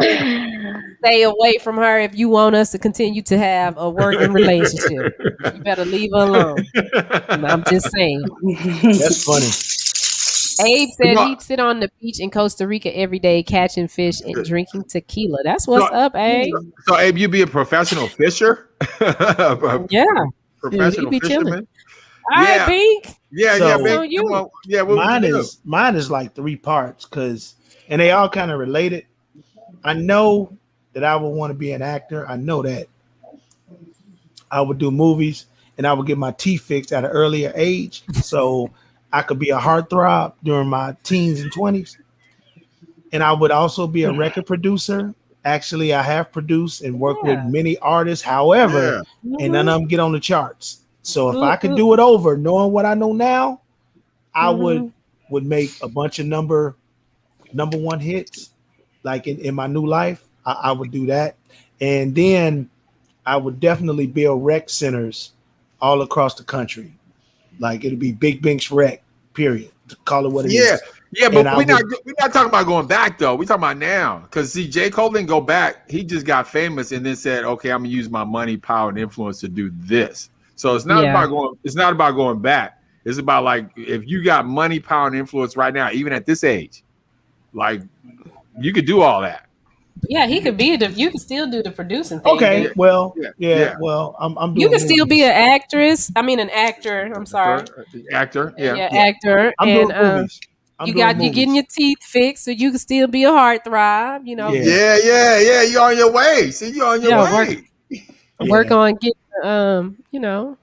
Speaker 6: happening. Stay away from her if you want us to continue to have a working relationship. You better leave her alone. I'm just saying.
Speaker 1: That's funny.
Speaker 6: Abe
Speaker 2: You
Speaker 6: said
Speaker 2: know,
Speaker 6: he'd sit on the beach in Costa Rica every day, catching fish and drinking tequila. That's what's
Speaker 2: so,
Speaker 6: up, Abe.
Speaker 2: so Abe, you be a professional fisher, a
Speaker 6: Yeah, yeah, he
Speaker 2: professional
Speaker 6: be chilling.
Speaker 2: fisherman.
Speaker 6: All right,
Speaker 2: Yeah,
Speaker 6: Bink.
Speaker 2: yeah,
Speaker 1: So
Speaker 6: It's
Speaker 2: Big.
Speaker 6: on
Speaker 2: Come
Speaker 6: you.
Speaker 2: on. Yeah, what would you do?
Speaker 1: mine is like 3 parts and they all kind of related. I know that I would want to be an actor. I know that I would do movies and I would get my teeth fixed at an earlier age, so I could be a heartthrob during my teens and 20s. And I would also be a record producer. Actually, I have produced and worked with
Speaker 6: Yeah.
Speaker 1: many artists. However,
Speaker 2: Yeah,
Speaker 1: and none
Speaker 6: Mm-hmm.
Speaker 1: of them get on the charts. So if I could
Speaker 6: Mm-mm.
Speaker 1: do it over, knowing what I know now, I
Speaker 6: Mm-hmm.
Speaker 1: would make a bunch of number one hits. Like in my new life, I would do that. And then I would definitely build rec centers all across the country. Like it'd be Big Bink's Rec, period. Call it what it
Speaker 2: yeah,
Speaker 1: is.
Speaker 2: yeah.
Speaker 1: And
Speaker 2: But
Speaker 1: I would
Speaker 2: we're not talking about going back though. We're talking about now. Because see, J. Cole didn't go back. He just got famous and then said, "Okay, I'm gonna use my money, power, and influence to do this." So it's not
Speaker 6: Yeah.
Speaker 2: about going. It's not about going back. It's about like if you got money, power, and influence right now, even at this age, like you could do all that.
Speaker 6: Yeah, he could be the. You could still do the producing thing,
Speaker 1: okay,
Speaker 6: Bink.
Speaker 2: Yeah,
Speaker 1: well,
Speaker 2: yeah,
Speaker 1: yeah,
Speaker 2: yeah.
Speaker 1: well, I'm
Speaker 6: You
Speaker 1: doing
Speaker 6: could still be
Speaker 1: movies.
Speaker 6: an actress. I mean, an actor. I'm sorry.
Speaker 2: Actor. Yeah.
Speaker 6: Yeah,
Speaker 1: Yeah,
Speaker 6: actor.
Speaker 1: I'm
Speaker 6: And
Speaker 1: doing movies. I'm doing
Speaker 6: you getting
Speaker 1: movies.
Speaker 6: your teeth fixed, so you can still be a heartthrob.
Speaker 1: Yeah,
Speaker 2: Yeah. You're on your way. See, you're on your
Speaker 6: Yeah, work
Speaker 2: way.
Speaker 6: work
Speaker 1: yeah.
Speaker 6: on getting.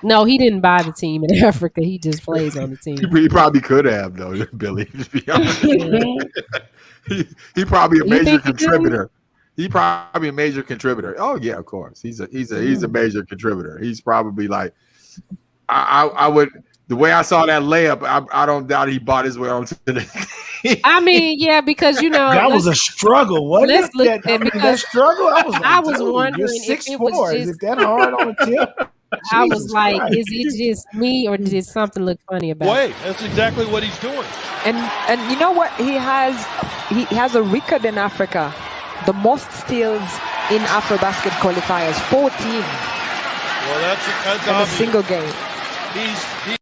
Speaker 6: No, he didn't buy the team in Africa. He just plays on the team.
Speaker 2: He probably could have though, Billy. To be honest,
Speaker 6: Yeah.
Speaker 2: he probably a
Speaker 6: You
Speaker 2: major
Speaker 6: think he did?
Speaker 2: contributor. He probably a major contributor. Oh yeah, of course. He's a
Speaker 6: Mm.
Speaker 2: major contributor. He's probably like I would the way I saw that layup. I don't doubt he bought his way onto the.
Speaker 6: I mean, yeah, because
Speaker 1: That was
Speaker 6: let's
Speaker 1: a struggle, wasn't
Speaker 6: let's
Speaker 1: it?
Speaker 6: look at it
Speaker 1: That
Speaker 6: because
Speaker 1: struggle. I was
Speaker 6: I
Speaker 1: like,
Speaker 6: was
Speaker 1: dude, you're
Speaker 6: wondering if
Speaker 1: six
Speaker 6: it was
Speaker 1: four. Is
Speaker 6: just
Speaker 1: it that hard on the tip?
Speaker 6: I was
Speaker 1: Jesus
Speaker 6: like,
Speaker 1: Christ.
Speaker 6: is it just me or did something look funny about it?
Speaker 7: Wait, that's exactly what he's doing.
Speaker 8: And you know what? He has a record in Africa, the most steals in AfroBasket qualifiers, 14
Speaker 7: Well, that's
Speaker 8: in a
Speaker 7: obvious.
Speaker 8: single game.
Speaker 7: He's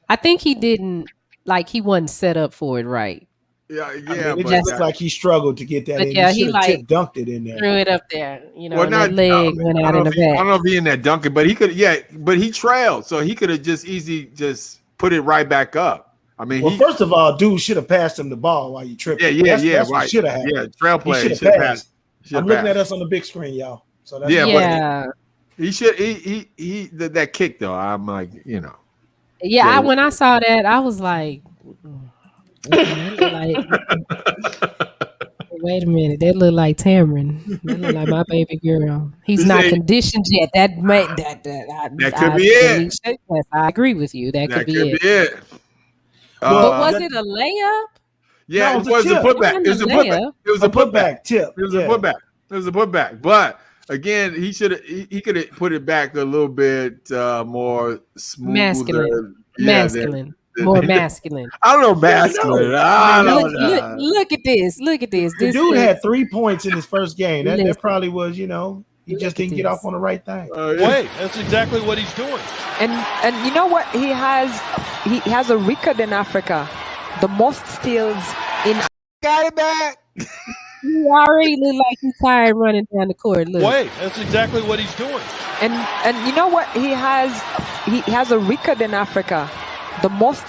Speaker 6: I think he didn't he wasn't set up for it right.
Speaker 2: Yeah,
Speaker 1: I
Speaker 2: yeah,
Speaker 1: mean, it
Speaker 2: but
Speaker 1: just looked like he struggled to get that
Speaker 6: But
Speaker 1: in.
Speaker 6: yeah,
Speaker 1: He
Speaker 6: he
Speaker 1: should have
Speaker 6: like
Speaker 1: tip dunked it in there.
Speaker 6: threw it up there,
Speaker 2: well,
Speaker 6: and that
Speaker 2: not.
Speaker 6: leg went out in the
Speaker 2: I
Speaker 6: back.
Speaker 2: don't know if he in that dunking, but he could. Yeah, but he trailed, so he could have just easy just put it right back up. I mean,
Speaker 1: Well, first of all, dude should have passed him the ball while you tripped. That's what
Speaker 2: right.
Speaker 1: should have happened.
Speaker 2: Yeah, trail
Speaker 1: He
Speaker 2: play.
Speaker 1: should
Speaker 2: He
Speaker 1: have
Speaker 2: should have
Speaker 1: passed.
Speaker 2: passed.
Speaker 1: I'm looking at us on the big screen, y'all. So that's
Speaker 2: Yeah,
Speaker 6: Yeah.
Speaker 2: He should. He that kick though. I'm like,
Speaker 6: Yeah,
Speaker 2: Yeah.
Speaker 6: when I saw that, I was like, that look like wait a minute, that look like Tamron. That look like my baby girl. He's
Speaker 2: You
Speaker 6: not
Speaker 2: say-
Speaker 6: conditioned yet. That may that
Speaker 2: could be it.
Speaker 6: Yes, I agree with you. That
Speaker 2: that
Speaker 6: could be it.
Speaker 2: it.
Speaker 6: But was
Speaker 1: that-
Speaker 6: it a layup?
Speaker 2: Yeah,
Speaker 1: No,
Speaker 2: it was a
Speaker 1: tip.
Speaker 2: putback.
Speaker 6: It
Speaker 2: It was a
Speaker 6: wasn't a
Speaker 2: putback.
Speaker 6: layup.
Speaker 2: It was
Speaker 1: a
Speaker 2: a putback.
Speaker 1: putback tip.
Speaker 2: It was
Speaker 1: Yeah.
Speaker 2: a putback. It was a putback. But again, he should have. He could have put it back a little bit more smooth.
Speaker 6: Masculine. Masculine. More masculine.
Speaker 2: I don't know masculine. I don't know.
Speaker 6: Look at this. Look at this.
Speaker 1: The
Speaker 6: This
Speaker 1: dude
Speaker 6: is-
Speaker 1: had 3 points in his first game. That
Speaker 6: Listen.
Speaker 1: probably was, he
Speaker 6: Look
Speaker 1: just
Speaker 6: at
Speaker 1: didn't get
Speaker 6: this.
Speaker 1: off on the right thing.
Speaker 2: Yeah.
Speaker 7: wait, that's exactly what he's doing.
Speaker 8: And you know what? He has a record in Africa, the most steals in.
Speaker 2: Got it back.
Speaker 6: You already look like he's tired running down the court. Look.
Speaker 7: Wait, that's exactly what he's doing.
Speaker 8: And you know what? He has a record in Africa, the most.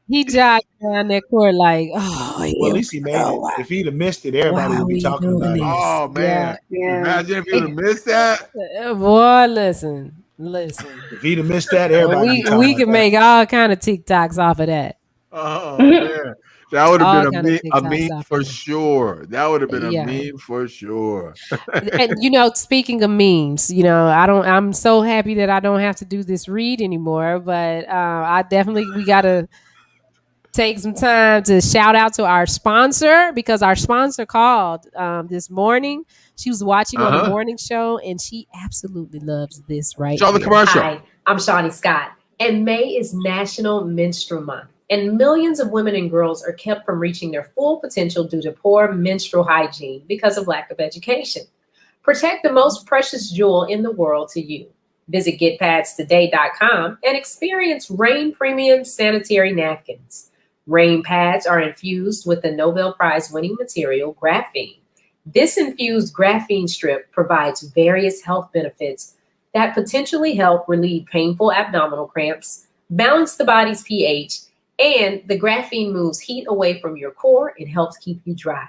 Speaker 6: He jogged down that court like,
Speaker 1: Well, at least he made it. If he'd have missed it, everybody
Speaker 6: Why
Speaker 1: would
Speaker 6: are
Speaker 1: be
Speaker 6: we
Speaker 1: talking
Speaker 6: doing
Speaker 1: about it.
Speaker 6: this?
Speaker 2: Oh man!
Speaker 3: Yeah.
Speaker 2: Imagine if you would have missed that.
Speaker 6: boy, listen.
Speaker 1: If he'd have missed that, everybody would be talking
Speaker 6: We
Speaker 1: about
Speaker 6: can
Speaker 1: that.
Speaker 6: make all kind of TikToks off of that.
Speaker 2: Oh man, that would
Speaker 6: All
Speaker 2: have been
Speaker 6: kind
Speaker 2: a
Speaker 6: of
Speaker 2: meme
Speaker 6: TikToks
Speaker 2: for
Speaker 6: off of it.
Speaker 2: sure. That would have been
Speaker 6: Yeah.
Speaker 2: a meme for sure.
Speaker 6: And speaking of memes, I'm so happy that I don't have to do this read anymore, but we gotta take some time to shout out to our sponsor, because our sponsor called this morning. She was watching on the morning show and she absolutely loves this right
Speaker 2: Show the
Speaker 6: here.
Speaker 2: commercial.
Speaker 9: Hi, I'm Shawnee Scott,
Speaker 6: And May is National Menstrual Month. And millions of women and girls are kept from reaching their full potential due to poor menstrual hygiene because of lack of education. Protect the most precious jewel in the world to you. Visit getpadstoday.com and experience Rain Premium Sanitary Napkins. Rain pads are infused with the Nobel Prize winning material graphene. This infused graphene strip provides various health benefits that potentially help relieve painful abdominal cramps, balance the body's pH, and the graphene moves heat away from your core and helps keep you dry.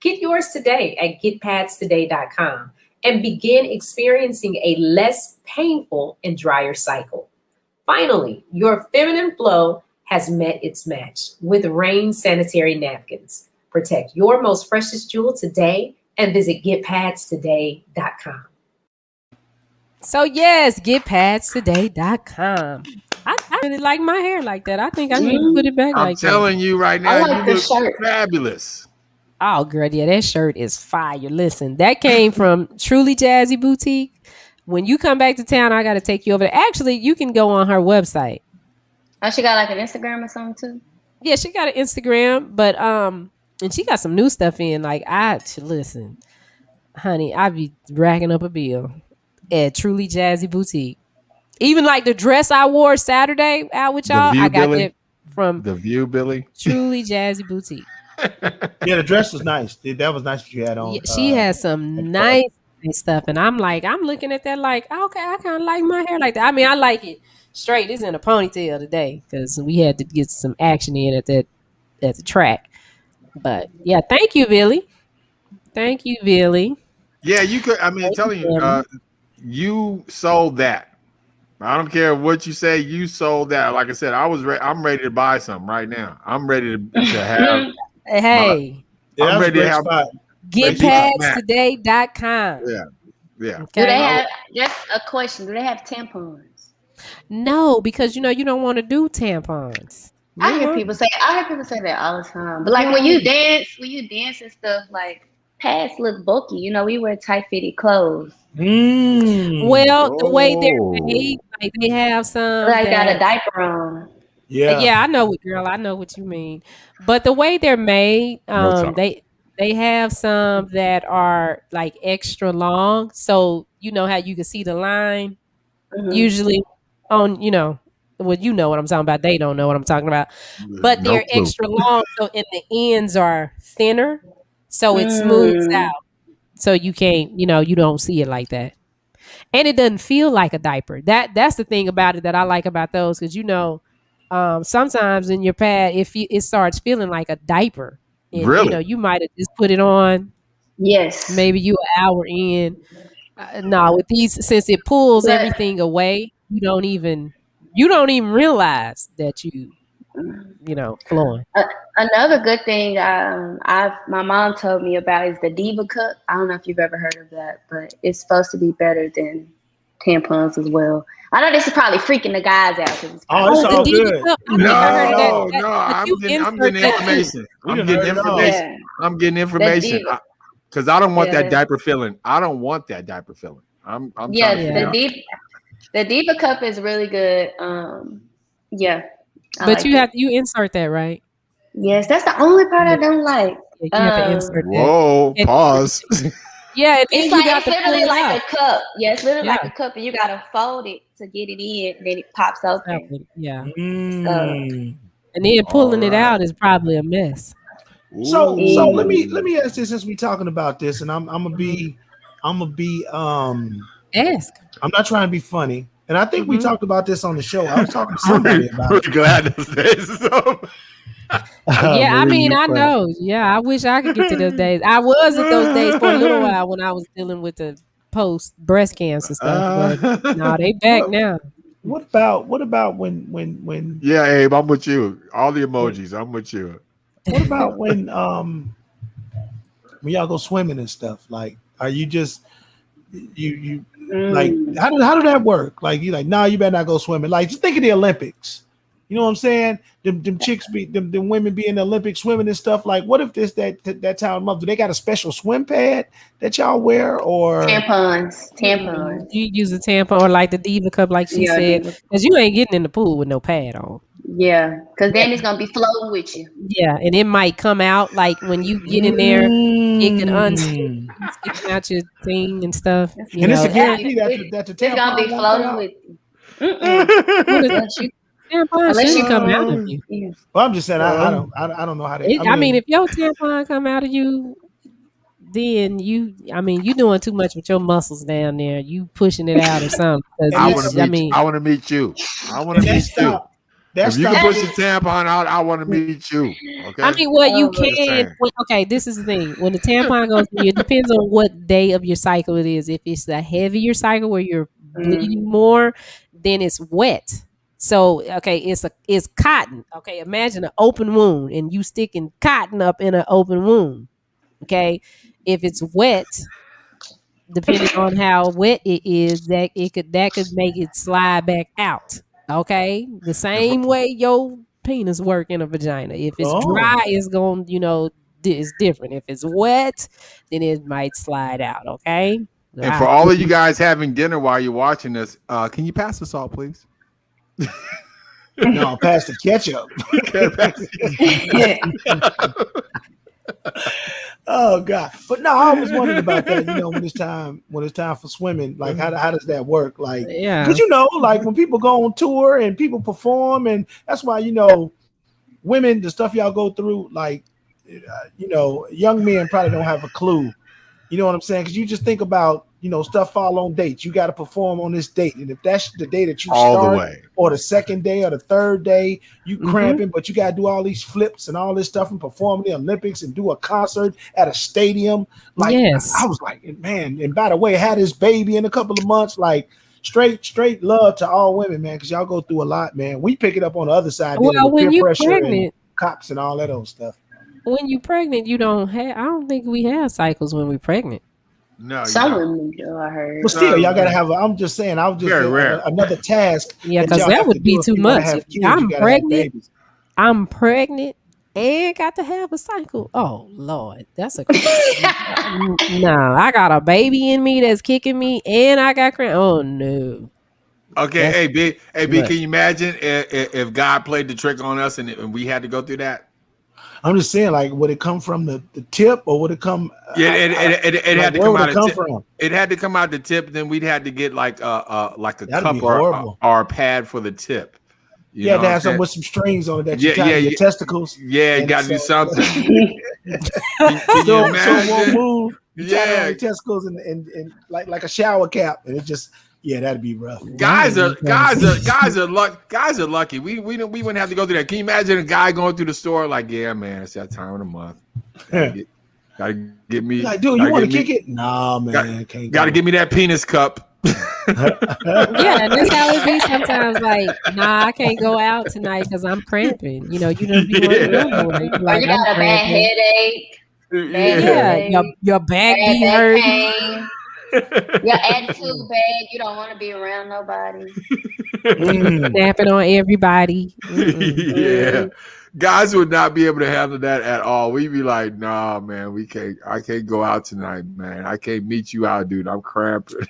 Speaker 6: Get yours today at getpadstoday.com and begin experiencing a less painful and drier cycle. Finally, your feminine flow has met its match with Rain Sanitary Napkins. Protect your most precious jewel today and visit getpadstoday.com. So yes, getpadstoday.com. I really like my hair like that. I think I need to put it back
Speaker 2: I'm
Speaker 6: like that.
Speaker 2: telling you right now,
Speaker 3: I like
Speaker 2: you
Speaker 3: the
Speaker 2: look
Speaker 3: shirt.
Speaker 2: fabulous.
Speaker 6: Oh, girl, yeah, that shirt is fire. Listen, that came from Truly Jazzy Boutique. When you come back to town, I got to take you over there. Actually, you can go on her website.
Speaker 3: Oh, she got like an Instagram or something too?
Speaker 6: Yeah, she got an Instagram, but and she got some new stuff in. Like listen, honey, I be racking up a bill at Truly Jazzy Boutique. Even like the dress I wore Saturday out with y'all, I got that from
Speaker 2: The View, Billy.
Speaker 6: Truly Jazzy Boutique.
Speaker 1: Yeah, the dress was nice. That was nice what you had on.
Speaker 6: Yeah, she has some nice stuff, and I'm looking at that like, okay, I kind of like my hair like that. I mean, I like it straight. It's in a ponytail today because we had to get some action in at the track. But yeah, thank you, Billy. Thank you, Billy.
Speaker 2: Yeah, you could. I mean, I'm telling you, you sold that. I don't care what you say. You sold that. Like I said, I'm ready to buy some right now. I'm ready to have.
Speaker 6: Hey,
Speaker 2: I'm ready to have.
Speaker 6: Getpadstoday.com.
Speaker 2: Yeah.
Speaker 3: Do
Speaker 6: Okay.
Speaker 3: they have, just a question, do they have tampons?
Speaker 6: No, because you don't want to do tampons.
Speaker 3: I hear people say that all the time. But like when you dance and stuff, like pads look bulky. We wear tight fitted clothes.
Speaker 6: Well, the way they're made, like they have some
Speaker 3: Like got a diaper on.
Speaker 6: Yeah, I know what you mean. But the way they're made, they have some that are like extra long. So you know how you can see the line usually on, well, you know what I'm talking about. They don't know what I'm talking about. But they're extra long, so and the ends are thinner, so it smooths out. So you can't, you don't see it like that. And it doesn't feel like a diaper. That's the thing about it that I like about those, because sometimes in your pad it starts feeling like a diaper, and
Speaker 2: Really?
Speaker 6: you might have just put it on.
Speaker 3: Yes.
Speaker 6: Maybe you an hour in. No, with these, since it pulls everything away, you don't even realize that flowing.
Speaker 3: Another good thing my mom told me about is the Diva Cup. I don't know if you've ever heard of that, but it's supposed to be better than tampons as well. I know this is probably freaking the guys out.
Speaker 1: It's all good.
Speaker 2: No, I'm getting information. I'm getting information because I don't want that diaper feeling. I don't want that diaper feeling. I'm
Speaker 3: the Diva Cup is really good. Yeah.
Speaker 6: But you insert that, right?
Speaker 3: Yes, that's the only part I don't like.
Speaker 6: You have to insert that.
Speaker 2: Whoa, pause.
Speaker 6: Yeah,
Speaker 3: it's literally like a cup. Yeah, it's literally like a cup, and you gotta fold it to get it in, and then it pops open.
Speaker 6: Yeah. And then pulling it out is probably a mess.
Speaker 1: So let me ask this, since we're talking about this, and I'm gonna be
Speaker 6: ask.
Speaker 1: I'm not trying to be funny, and I think we talked about this on the show. I was talking to somebody about it.
Speaker 2: Glad to say so.
Speaker 6: Yeah, I mean, I know. Yeah, I wish I could get to those days. I was at those days for a little while when I was dealing with the post breast cancer stuff. But no, they back now.
Speaker 1: What about when?
Speaker 2: Yeah, Abe, I'm with you. All the emojis, I'm with you.
Speaker 1: What about when y'all go swimming and stuff? Like, are you just you like how did that work? Like you better not go swimming. Like, just think of the Olympics. You know what I'm saying? Them chicks them women be in the Olympic swimming and stuff. Like, what if this that time of month? Do they got a special swim pad that y'all wear or
Speaker 3: Tampons.
Speaker 6: You use a tampon or like the Diva cup, like she
Speaker 3: Yeah,
Speaker 6: said,
Speaker 3: Diva.
Speaker 6: because you ain't getting in the pool with no pad on.
Speaker 3: Yeah, because then it's gonna be floating with you.
Speaker 6: Yeah, and it might come out like when you get in there, it could unstick, sticking out your thing and stuff. You
Speaker 1: And it's a
Speaker 6: know,
Speaker 1: guarantee that the
Speaker 3: It's gonna be
Speaker 1: tampon won't
Speaker 3: floating
Speaker 1: come out.
Speaker 3: with you. Unless you,
Speaker 6: tampon
Speaker 3: unless you
Speaker 6: shouldn't come out of you.
Speaker 3: Yeah.
Speaker 1: Well, I'm just saying I don't know how to.
Speaker 6: I mean, if your tampon come out of you, then you doing too much with your muscles down there. You pushing it out or something.
Speaker 2: I want to meet. I want to meet you. I want to meet you. If you can push the tampon out, I want to meet you. Okay.
Speaker 6: I mean, what you can. Okay, this is the thing. When the tampon goes through, it depends on what day of your cycle it is. If it's a heavier cycle where you're bleeding more, then it's wet. So okay, it's cotton. Okay, imagine an open wound and you sticking cotton up in an open wound. Okay, if it's wet, depending on how wet it is, that could make it slide back out. Okay, the same way your penis work in a vagina. If it's dry, it's going, it's different. If it's wet, then it might slide out. Okay.
Speaker 2: And for all of you guys having dinner while you're watching this, can you pass the salt, please?
Speaker 1: No, pass the ketchup. Oh God! But no, I always wondered about that. When it's time for swimming, like how does that work? Like, because like when people go on tour and people perform, and that's why women, the stuff y'all go through, like young men probably don't have a clue. You know what I'm saying? Because you just think about stuff fall on dates. You got to perform on this date, and if that's the day that you start, or the second day, or the third day, you cramping, but you got to do all these flips and all this stuff and perform in the Olympics and do a concert at a stadium. Like, I was like, man. And by the way, had this baby in a couple of months. Like, straight love to all women, man, because y'all go through a lot, man. We pick it up on the other side.
Speaker 6: Well, when you're pregnant,
Speaker 1: and cops and all that old stuff.
Speaker 6: When you're pregnant, you don't have. I don't think we have cycles when we're pregnant.
Speaker 2: No,
Speaker 3: some women do. I heard.
Speaker 1: But still, y'all gotta have. I'm just saying. I was just another task.
Speaker 6: Yeah, because that would be too much. I'm pregnant. I'm pregnant and got to have a cycle. Oh Lord, that's a no. I got a baby in me that's kicking me, and I got cramp. Oh no.
Speaker 2: Okay, hey B, can you imagine if God played the trick on us and we had to go through that?
Speaker 1: I'm just saying, like, would it come from the tip or would it come?
Speaker 2: Yeah, it had to come out. It had to come out the tip. Then we'd have to get like a cup or a pad for the tip.
Speaker 1: You had to have something with some strings on it that you tie to your testicles.
Speaker 2: Yeah, you got to do something. Can you imagine?
Speaker 1: Won't move. You tie it on your testicles and like a shower cap, and it just. Yeah, that'd be rough.
Speaker 2: Guys are lucky. We wouldn't have to go through that. Can you imagine a guy going through the store like, yeah, man, it's that time of the month. Gotta get me.
Speaker 1: Like, dude, you want to kick it? Nah, man.
Speaker 2: Gotta give me that penis cup.
Speaker 6: Yeah, and that's how it be sometimes. Like, nah, I can't go out tonight because I'm cramping. You don't be like,
Speaker 3: you got a bad headache.
Speaker 6: Your back be hurting.
Speaker 3: Your attitude bad. You don't want to be around nobody.
Speaker 6: Snapping on everybody.
Speaker 2: Yeah. Guys would not be able to handle that at all. We'd be like, nah, man, I can't go out tonight, man. I can't meet you out, dude. I'm cramping.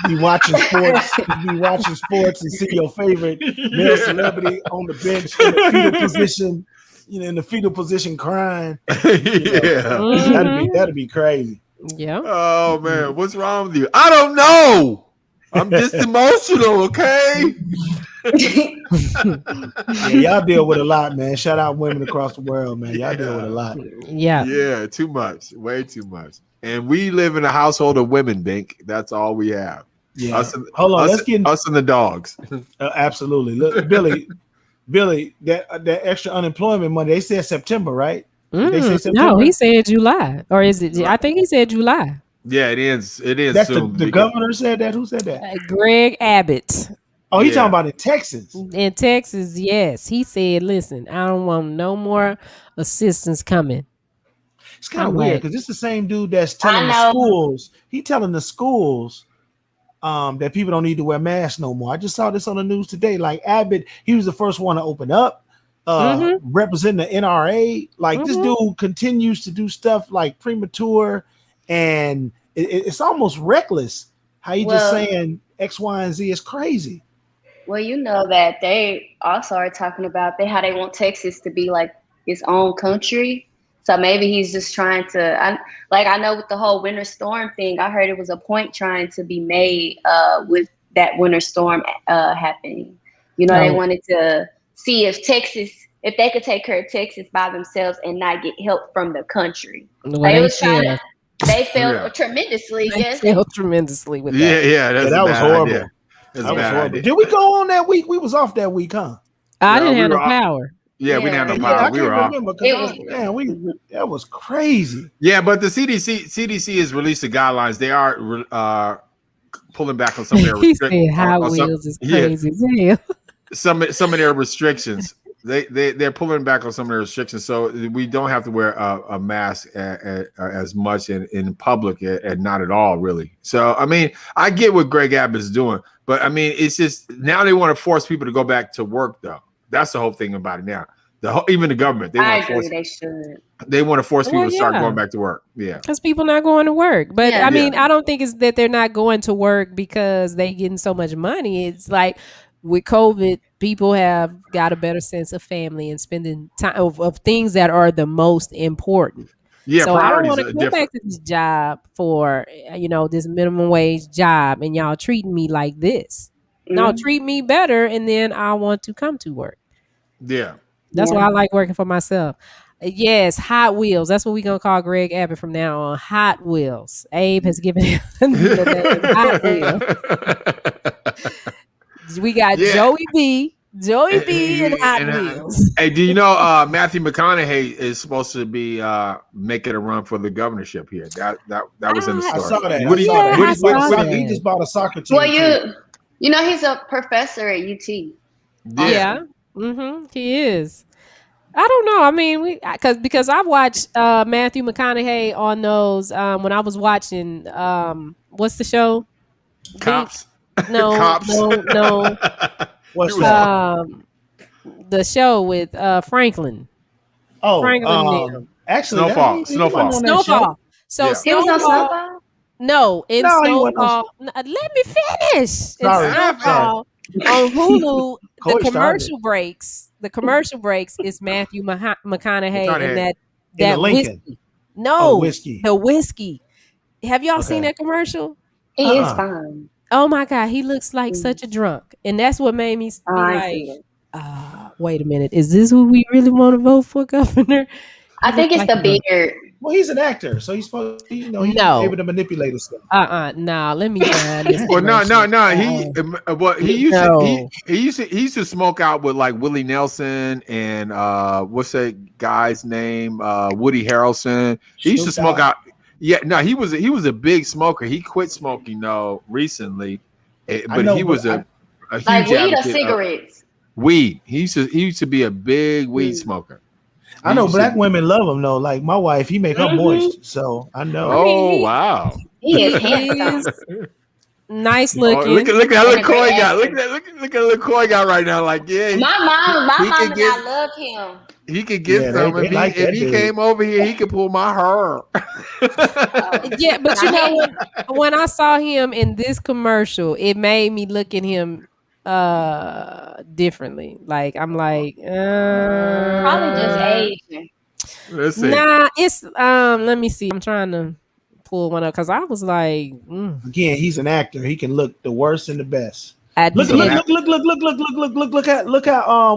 Speaker 1: Be watching sports and see your favorite male celebrity on the bench in the fetal position, in the fetal position crying. That'd be crazy.
Speaker 6: Yeah.
Speaker 2: Oh man, what's wrong with you? I don't know. I'm just emotional, okay?
Speaker 1: Y'all deal with a lot, man. Shout out women across the world, man. Y'all deal with a lot.
Speaker 6: Yeah.
Speaker 2: Yeah, too much. Way too much. And we live in a household of women, Bink. That's all we have.
Speaker 1: Yeah. Hold on, let's get
Speaker 2: us and the dogs.
Speaker 1: Absolutely. Look, Billy, that extra unemployment money, they said September, right? They say September?
Speaker 6: No, he said July. Or is it? I think he said July.
Speaker 2: Yeah, it is.
Speaker 1: That's soon. The governor said that? Who said that?
Speaker 6: Greg Abbott.
Speaker 1: Oh, he's talking about in Texas.
Speaker 6: In Texas, yes. He said, listen, I don't want no more assistance coming.
Speaker 1: It's kind of weird because it's the same dude that's telling the schools. He telling the schools that people don't need to wear masks no more. I just saw this on the news today. Like Abbott, he was the first one to open up, representing the NRA. Like this dude continues to do stuff like premature, and it's almost reckless how you just saying X, Y, and Z is crazy.
Speaker 3: Well, you know that they also are talking about how they want Texas to be like its own country. So maybe he's just trying to. I know with the whole winter storm thing, I heard it was a point trying to be made with that winter storm happening. You know, they wanted to see if they could take care of Texas by themselves and not get help from the country.
Speaker 6: Well,
Speaker 3: Like, it was trying to. They failed tremendously.
Speaker 6: They failed tremendously with that.
Speaker 2: Yeah,
Speaker 1: that was horrible.
Speaker 2: Idea. That was
Speaker 1: horrible. Did we go on that week? We was off that week, huh?
Speaker 6: I didn't have no power.
Speaker 2: Yeah, we didn't have no power.
Speaker 1: I can't remember because that was crazy.
Speaker 2: Yeah, but the CDC has released the guidelines. They are pulling back on some of their
Speaker 6: restrictions. Hot Wheels is crazy as hell.
Speaker 2: Some of their restrictions. They're pulling back on some of their restrictions, so we don't have to wear a mask as much in public and not at all, really. So I mean, I get what Greg Abbott is doing, but I mean, it's just now they want to force people to go back to work, though. That's the whole thing about it now. Even the government, they want to force people to start going back to work. Yeah,
Speaker 6: because people not going to work. But I mean, I don't think it's that they're not going to work because they getting so much money. It's like with COVID, people have got a better sense of family and spending time of things that are the most important.
Speaker 2: Yeah,
Speaker 6: so I don't want to go back to this job for this minimum wage job, and y'all treating me like this. No, treat me better, and then I want to come to work.
Speaker 2: Yeah.
Speaker 6: That's why I like working for myself. Yes, Hot Wheels. That's what we're going to call Greg Abbott from now on. Hot Wheels. Abe has given him the name Hot Wheels. We got Joey B. And Hot Wheels.
Speaker 2: Hey, do you know Matthew McConaughey is supposed to be making a run for the governorship here? That was in the story.
Speaker 1: I saw that. He just bought a soccer team.
Speaker 3: Well, he's a professor at UT.
Speaker 6: Yeah. He is. I don't know. I mean, because I watched Matthew McConaughey on those when I was watching what's the show?
Speaker 2: Cops.
Speaker 6: No,
Speaker 2: Cops.
Speaker 6: no.
Speaker 1: What's that?
Speaker 6: The show with Franklin.
Speaker 1: Oh,
Speaker 6: Franklin.
Speaker 1: Actually,
Speaker 2: Snowfall.
Speaker 6: So
Speaker 3: Snowfall.
Speaker 6: No, in Snowfall. Let me finish.
Speaker 1: Sorry.
Speaker 6: In Snowfall on Hulu, the commercial breaks is Matthew McConaughey and that whiskey. No, the whiskey. Have y'all seen that commercial?
Speaker 3: He is fine.
Speaker 6: Oh my God, he looks like such a drunk, and that's what made me be like, wait a minute, is this who we really want to vote for governor?
Speaker 3: I think it's the beard.
Speaker 1: Well, he's an actor, so he's supposed to, he's able to manipulate his stuff.
Speaker 6: No, let me find this.
Speaker 2: Well, no. He used to smoke out with like Willie Nelson and what's that guy's name? Woody Harrelson. He used to smoke out. Yeah, no, he was a big smoker. He quit smoking recently, but he was a huge
Speaker 3: like weed or
Speaker 2: cigarettes. Weed. He used to be a big weed smoker.
Speaker 1: I know black women love him though. Like my wife, he make her moist. So I know.
Speaker 2: Oh wow.
Speaker 3: He is handsome.
Speaker 6: Nice looking.
Speaker 2: Look at how little Coy got. Look at little Coy got right now. Like my
Speaker 3: mom and I love him.
Speaker 2: He could get some. If he came over here, he could pull my hair.
Speaker 6: Yeah, but you know when I saw him in this commercial, it made me look at him differently. Like I'm like
Speaker 3: probably just aging.
Speaker 2: Let's see.
Speaker 6: Nah, it's let me see. I'm trying to pull one up because I was like
Speaker 1: again, he's an actor. He can look the worst and the best. Look at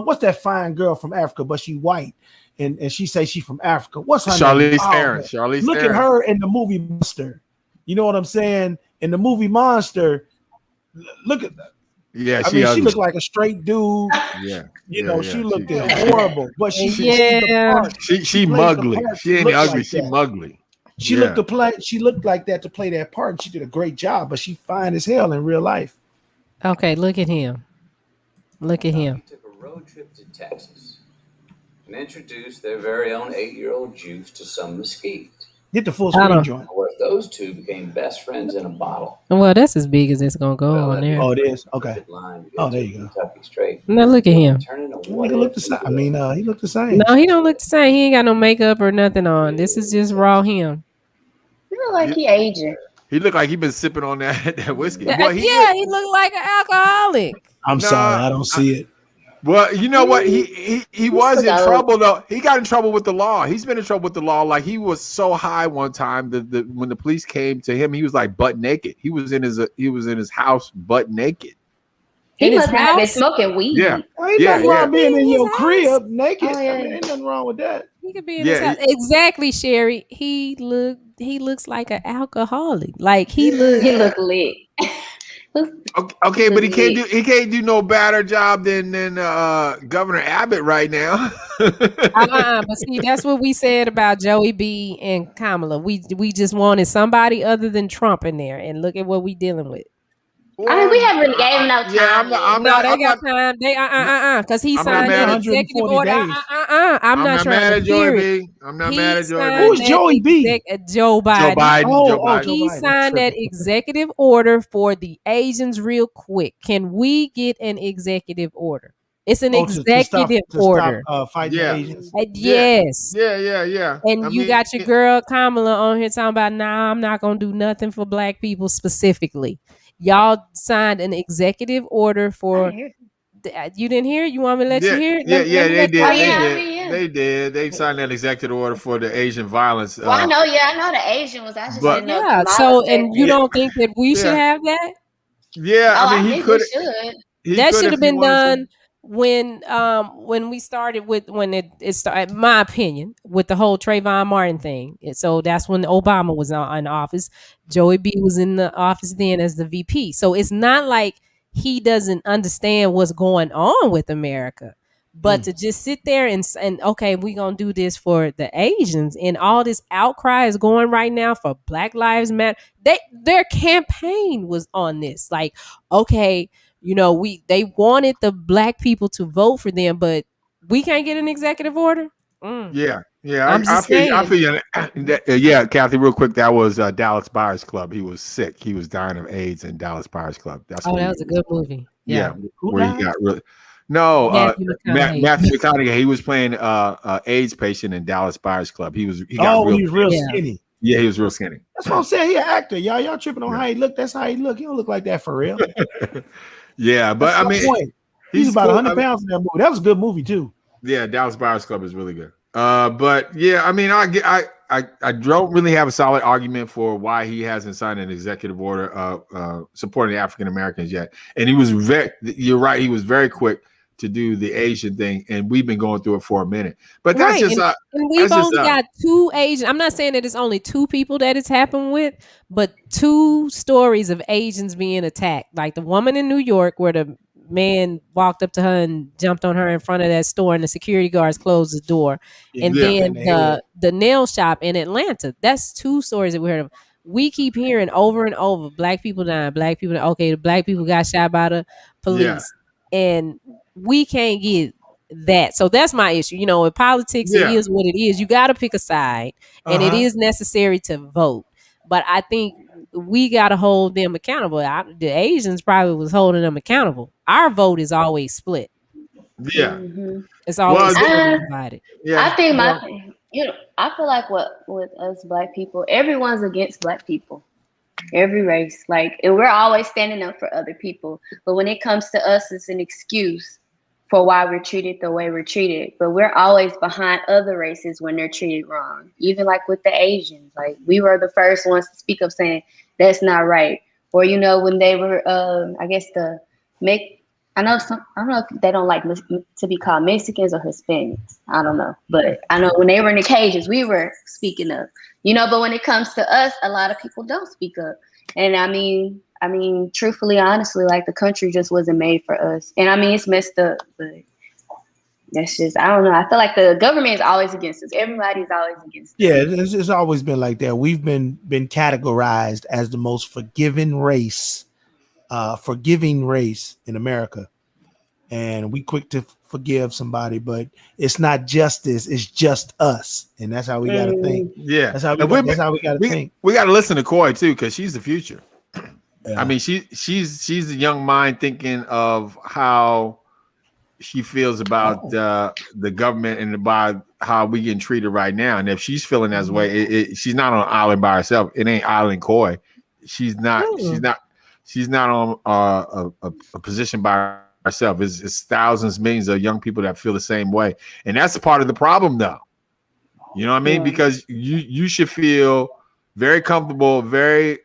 Speaker 1: what's that fine girl from Africa, but she white and she say she from Africa. What's her name?
Speaker 2: Charlize
Speaker 1: Look
Speaker 2: Theron.
Speaker 1: at her in the movie Monster. You know what I'm saying? In the movie Monster, look at that.
Speaker 2: Yeah,
Speaker 1: she looked like a straight dude.
Speaker 2: Yeah,
Speaker 1: she looked horrible, but she
Speaker 2: mugly. She ain't ugly. She mugly.
Speaker 1: She looked like that to play that part, and she did a great job. But she fine as hell in real life.
Speaker 6: Okay, look at him. Look at him.
Speaker 9: Took a road trip to Texas and introduced their very own 8-year-old juice to some mesquite.
Speaker 1: Hit the full
Speaker 6: I
Speaker 1: screen
Speaker 6: don't-
Speaker 1: joint.
Speaker 9: What if those two became best friends in a bottle?
Speaker 6: Well, that's as big as it's gonna go on there.
Speaker 1: Oh, it is? Okay.
Speaker 9: Good line to
Speaker 1: Oh,
Speaker 9: get
Speaker 1: there
Speaker 9: to
Speaker 1: you go.
Speaker 9: Kentucky Straight.
Speaker 6: Now look at him.
Speaker 9: Turn into
Speaker 1: That
Speaker 9: what
Speaker 1: nigga look
Speaker 9: if
Speaker 1: the same.
Speaker 9: we
Speaker 1: I
Speaker 9: do it?
Speaker 1: mean, he looked the same.
Speaker 6: No, he don't look the same. He ain't got no makeup or nothing on. This is just raw him.
Speaker 3: You look like he aging.
Speaker 2: He looked like he been sipping on that whiskey.
Speaker 6: Yeah,
Speaker 2: Well,
Speaker 6: he looked like an alcoholic.
Speaker 1: I'm
Speaker 2: Nah,
Speaker 1: sorry, I don't see it.
Speaker 2: Well, you know what? He was in
Speaker 3: forgot.
Speaker 2: trouble though. He got in trouble with the law. He's been in trouble with the law. Like he was so high one time that when the police came to him, he was like butt naked. He was in his house butt naked.
Speaker 3: He
Speaker 6: In his
Speaker 3: must have been
Speaker 6: house?
Speaker 3: smoking weed.
Speaker 2: Yeah.
Speaker 1: Well, ain't
Speaker 2: Yeah,
Speaker 1: nothing wrong being in
Speaker 6: His
Speaker 1: your
Speaker 6: house.
Speaker 1: crib naked.
Speaker 3: Oh, yeah.
Speaker 1: I mean, ain't nothing wrong with that.
Speaker 6: He could be in
Speaker 2: Yeah,
Speaker 6: his house. Exactly, Sherry. He looks like an alcoholic. Like he look.
Speaker 3: He look lit.
Speaker 2: Okay, but he can't do no better job than Governor Abbott right now.
Speaker 6: But see, that's what we said about Joey B and Kamala. We just wanted somebody other than Trump in there, and look at what we dealing with.
Speaker 3: I mean, we haven't gave him no time.
Speaker 2: Yeah, I'm
Speaker 6: No,
Speaker 2: not.
Speaker 6: they
Speaker 2: I'm
Speaker 6: got
Speaker 2: not.
Speaker 6: time. They because he
Speaker 2: I'm not
Speaker 6: signed
Speaker 2: mad
Speaker 6: that
Speaker 2: at-
Speaker 6: executive
Speaker 1: 140
Speaker 6: order.
Speaker 1: days.
Speaker 6: I'm not trying
Speaker 2: mad
Speaker 6: to
Speaker 2: at
Speaker 6: hear
Speaker 2: Joey
Speaker 6: it.
Speaker 2: B. I'm not
Speaker 6: He
Speaker 2: mad at Joey
Speaker 6: signed
Speaker 2: B.
Speaker 1: Who's
Speaker 6: that
Speaker 1: Joey B?
Speaker 6: Joe Biden.
Speaker 2: Joe Biden.
Speaker 1: Oh,
Speaker 2: Joe
Speaker 1: oh,
Speaker 2: Biden.
Speaker 1: Joe
Speaker 6: He
Speaker 1: Biden.
Speaker 6: signed that executive order for the Asians real quick. Can we get an executive order? It's an executive order.
Speaker 1: Stop fighting
Speaker 2: Yeah.
Speaker 1: the Asians.
Speaker 6: Yes.
Speaker 2: Yeah.
Speaker 6: And you got your girl Kamala on here talking about, nah, I'm not going to do nothing for black people specifically. Y'all signed an executive order for. You didn't hear it? You want me to let you hear it?
Speaker 2: Yeah,
Speaker 6: Let me
Speaker 2: they
Speaker 6: let
Speaker 2: did.
Speaker 6: you
Speaker 3: Oh,
Speaker 2: They
Speaker 3: yeah,
Speaker 6: hear it.
Speaker 3: I
Speaker 2: did.
Speaker 3: mean, yeah.
Speaker 2: They did. They signed that executive order for the Asian violence.
Speaker 3: Well, I know the Asian was. I just
Speaker 2: but-
Speaker 3: didn't know.
Speaker 6: Yeah.
Speaker 3: Kamala
Speaker 6: So,
Speaker 3: said
Speaker 6: and you
Speaker 3: that.
Speaker 6: don't think that we should
Speaker 2: Yeah.
Speaker 6: have that?
Speaker 2: Yeah,
Speaker 3: Oh,
Speaker 2: I mean, he
Speaker 3: think
Speaker 2: could.
Speaker 3: we should.
Speaker 6: That should have been done when we started with when it started, in my opinion, with the whole Trayvon Martin thing. And so that's when Obama was in office. Joey B was in the office then as the VP. So it's not like he doesn't understand what's going on with America. But to just sit there and okay, we're gonna do this for the Asians, and all this outcry is going right now for Black Lives Matter. Their campaign was on this, like, okay, they wanted the black people to vote for them, but we can't get an executive order.
Speaker 2: Yeah.
Speaker 6: I'm just saying.
Speaker 2: I feel you. Yeah, Kathy, real quick. That was Dallas Buyers Club. He was sick. He was dying of AIDS in Dallas Buyers Club. That's
Speaker 6: Oh,
Speaker 2: what
Speaker 6: that
Speaker 2: he
Speaker 6: was a good movie. Yeah.
Speaker 2: where he got really. No, Matthew McConaughey. He was playing AIDS patient in Dallas Buyers Club. He was real
Speaker 1: skinny.
Speaker 2: Yeah, he was real skinny.
Speaker 1: That's what I'm saying. He an actor, y'all. Y'all tripping on how he look. That's how he look. He don't look like that for real.
Speaker 2: Yeah, but
Speaker 1: That's
Speaker 2: I
Speaker 1: my
Speaker 2: mean,
Speaker 1: point. He's about
Speaker 2: cool.
Speaker 1: 100 pounds in that movie. That was a good movie too.
Speaker 2: Yeah, Dallas Buyers Club is really good. But yeah, I mean, I don't really have a solid argument for why he hasn't signed an executive order supporting the African Americans yet. And you're right, he was very quick to do the Asian thing, and we've been going through it for a minute. But that's just
Speaker 6: and we've only got two Asian. I'm not saying that it's only two people that it's happened with, but two stories of Asians being attacked. Like the woman in New York where the man walked up to her and jumped on her in front of that store, and the security guards closed the door. And then the nail shop in Atlanta. That's two stories that we heard of. We keep hearing over and over, black people dying, black people. Okay, the black people got shot by the police, and we can't get that. So that's my issue. In politics, it is what it is. You got to pick a side, and it is necessary to vote. But I think we got to hold them accountable. The Asians probably was holding them accountable. Our vote is always split.
Speaker 2: Yeah,
Speaker 6: it's always divided.
Speaker 3: Yeah, I think I feel like with us black people, everyone's against black people. Every race, and we're always standing up for other people. But when it comes to us, it's an excuse for why we're treated the way we're treated. But we're always behind other races when they're treated wrong. Even like with the Asians, we were the first ones to speak up saying that's not right. Or when they were, I don't know if they don't like to be called Mexicans or Hispanics. I don't know, but I know when they were in the cages, we were speaking up. But when it comes to us, a lot of people don't speak up. And I mean, truthfully, honestly, the country just wasn't made for us. And I mean, it's messed up, but that's just, I don't know. I feel like the government is always against us. Everybody's always against us.
Speaker 1: Yeah, it's always been like that. We've been categorized as the most forgiving race in America. And we quick to forgive somebody, but it's not justice. It's just us, and that's how we got to think.
Speaker 2: Yeah,
Speaker 1: that's how we got to think.
Speaker 2: We got to listen to Coy too, because she's the future.
Speaker 1: Yeah.
Speaker 2: I mean, she's a young mind thinking of how she feels about the government and about how we getting treated right now. And if she's feeling that way, she's not on an island by herself. It ain't Island Coy. She's not. She's not on a position by herself. It's thousands, millions of young people that feel the same way, and that's a part of the problem, though. You know what I mean? Because you should feel very comfortable, very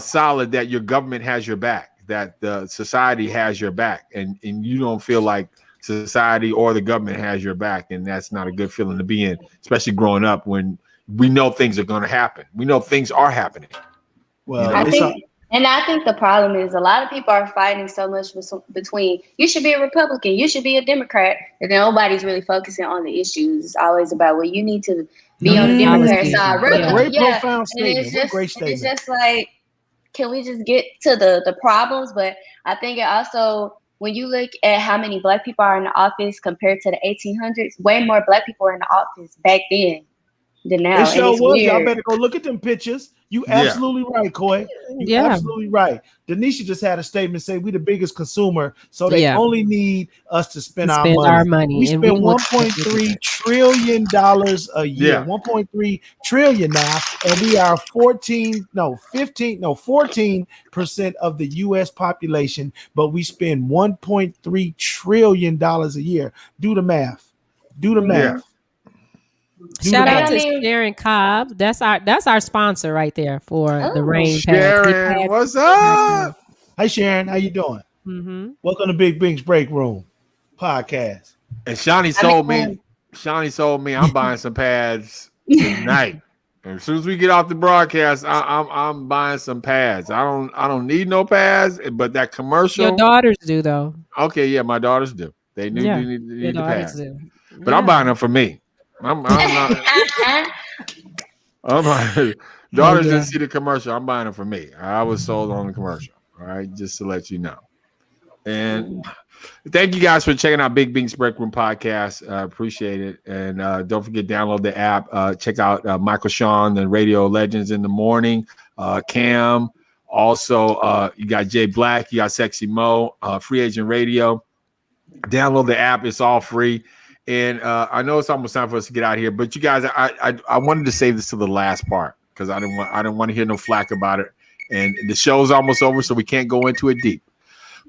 Speaker 2: solid that your government has your back, that the society has your back, and you don't feel like society or the government has your back, and that's not a good feeling to be in, especially growing up when we know things are going to happen. We know things are happening.
Speaker 1: Well,
Speaker 3: I think the problem is a lot of people are fighting so much between you should be a Republican, you should be a Democrat, and nobody's really focusing on the issues. It's always about, well, you need to be on the Democrat side.
Speaker 1: Great profound statement.
Speaker 3: It's just like, can we just get to the problems? But I think it also, when you look at how many Black people are in the office compared to the 1800s, way more Black people were in the office back then than now.
Speaker 1: It sure was. Y'all better go look at them pictures. You absolutely right, Coy. You absolutely right. Denisha just had a statement say we the biggest consumer, so they only need us to spend our money. We spend $1.3 trillion a year. 1.3 trillion now, and we are 14% of the U.S. population, but we spend $1.3 trillion a year. Do the math.
Speaker 6: Shout out to Sharon Cobb. That's our sponsor right there for the rain.
Speaker 2: Sharon, what's up?
Speaker 1: Hi Sharon, how you doing?
Speaker 6: Mm-hmm.
Speaker 1: Welcome to Big Bink's Break Room podcast.
Speaker 2: And Shawnee sold me. I'm buying some pads tonight. As soon as we get off the broadcast, I'm buying some pads. I don't need no pads, but that commercial.
Speaker 6: Your daughters do though.
Speaker 2: Okay, yeah, my daughters do. They need the pads.
Speaker 6: Do.
Speaker 2: But I'm buying them for me. I'm not. Daughters didn't see the commercial. I'm buying them for me. I was sold on the commercial. All right, just to let you know. And thank you guys for checking out Big Bink's Break Room podcast. Appreciate it. And don't forget, download the app. Check out Michael Sean, the Radio Legends in the Morning. Cam. Also, you got Jay Black. You got Sexy Mo. Free Agent Radio. Download the app. It's all free. And I know it's almost time for us to get out of here, but you guys, I wanted to save this to the last part because I didn't want to hear no flack about it. And the show's almost over, so we can't go into it deep.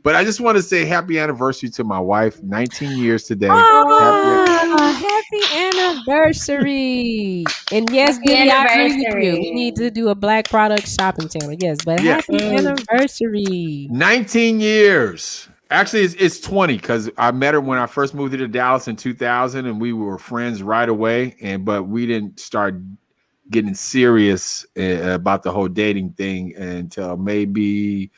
Speaker 2: But I just want to say happy anniversary to my wife. 19 years today.
Speaker 6: Happy anniversary! And yes, Giddy, I agree with you. We need to do a Black product shopping channel. Yes, but happy anniversary!
Speaker 2: 19 years. Actually, it's 20 because I met her when I first moved here to Dallas in 2000, and we were friends right away. But we didn't start getting serious about the whole dating thing until maybe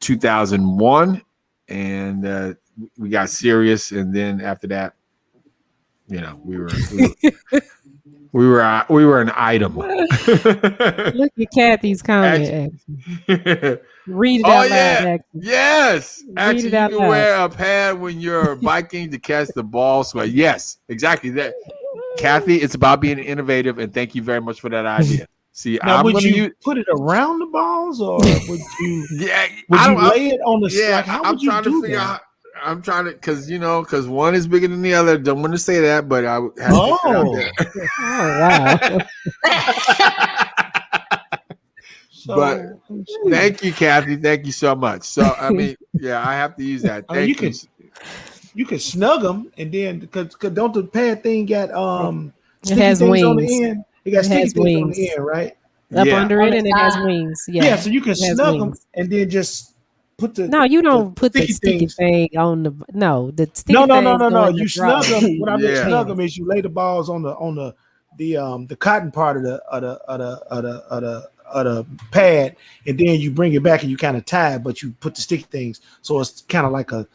Speaker 2: 2001, and we got serious. And then after that, you know, we were an item.
Speaker 6: Look at Kathy's comment. Read it out loud.
Speaker 2: Yes. Actually, you
Speaker 6: can
Speaker 2: wear a pad when you're biking to catch the ball sweat. Yes, exactly that. Kathy, it's about being innovative, and thank you very much for that idea. See,
Speaker 1: now, would you put it around the balls, or would you? Lay it on the?
Speaker 2: Yeah,
Speaker 1: like, how would you do that?
Speaker 2: I'm trying to, because one is bigger than the other. Don't want to say that, but I would have to
Speaker 6: wow.
Speaker 2: But thank you, Kathy. Thank you so much. So I mean, I have to use that. Thank you.
Speaker 1: You can snug them, and then because don't the pad thing got
Speaker 6: it has wings
Speaker 1: on the end? It got sticky things on the end, right?
Speaker 6: Up under it, and it has wings. Yeah,
Speaker 1: so you can snug them, and then just put the.
Speaker 6: No, you don't put the sticky thing on the. No, the sticky.
Speaker 1: No. You snug them. What I mean snug them is you lay the balls on the cotton part of the pad, and then you bring it back and you kind of tie it, but you put the sticky things, so it's kind of like a.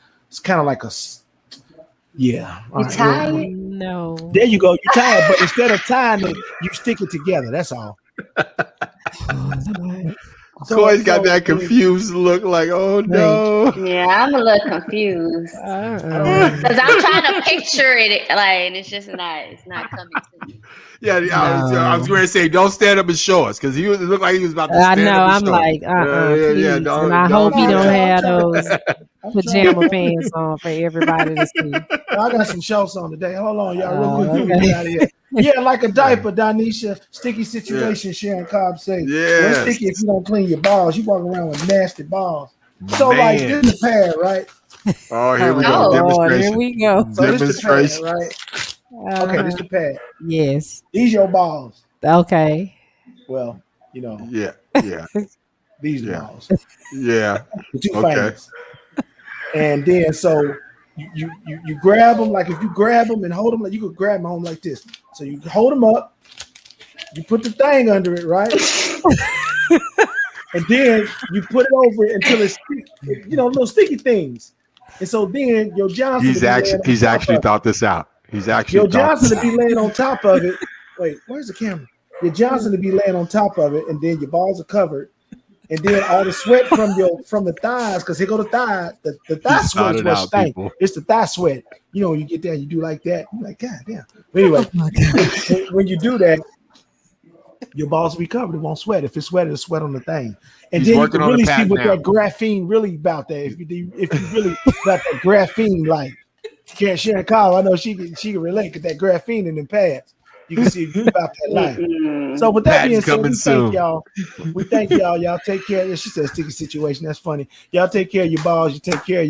Speaker 1: Yeah.
Speaker 3: You tie it?
Speaker 6: No.
Speaker 1: There you go. You tie it, but instead of tying it, you stick it together. That's all.
Speaker 2: Corey's got that confused look like, oh no.
Speaker 3: Yeah, I'm a little confused. Because I'm trying to picture it, like, and it's just not coming to me.
Speaker 2: Yeah, I was going to say, don't stand up and show us, because it looked like he was about to stand up and
Speaker 6: I'm
Speaker 2: show
Speaker 6: like,
Speaker 2: us.
Speaker 6: and I hope he don't have those pajama pants on for everybody to see.
Speaker 1: I got some shorts on today. Hold on, y'all, real quick. Get out of here. Yeah, like a diaper, Donisha. Sticky situation, Sharon Cobb say.
Speaker 2: Yeah.
Speaker 1: Well, it's sticky if you don't clean your balls. You walk around with nasty balls. So, like, this is a pad, right?
Speaker 2: Oh, here we go. Demonstration.
Speaker 6: Here we go.
Speaker 1: So demonstration. Pad, right? Okay, this is the pad.
Speaker 6: Yes.
Speaker 1: These your balls.
Speaker 6: Okay.
Speaker 1: Well, you know.
Speaker 2: Yeah.
Speaker 1: These balls.
Speaker 2: Yeah.
Speaker 1: The two fingers. And then so you grab them, like if you grab them and hold them, like you could grab them home like this. So you hold them up, you put the thing under it, right? And then you put it over it until it's, little sticky things. And so then your Johnson.
Speaker 2: He's actually thought this out. He's actually
Speaker 1: your Johnson to be laying on top of it. Wait, where's the camera? Your Johnson to be laying on top of it, and then your balls are covered. And then all the sweat from the thighs, because here go the thigh. The thigh sweat is what stank. It's the thigh sweat. You get there, you do like that. You're like, God damn. But anyway, when you do that, your balls will be covered. It won't sweat. If it's sweat, it'll sweat on the thing. And then you can really see what that graphene really about that. If you really got that graphene, like Sharon Kyle, I know she can relate to that graphene in the pads. You can see about that life. So with that being said, we thank y'all. Y'all take care of this. She said sticky situation. That's funny. Y'all take care of your balls. You take care of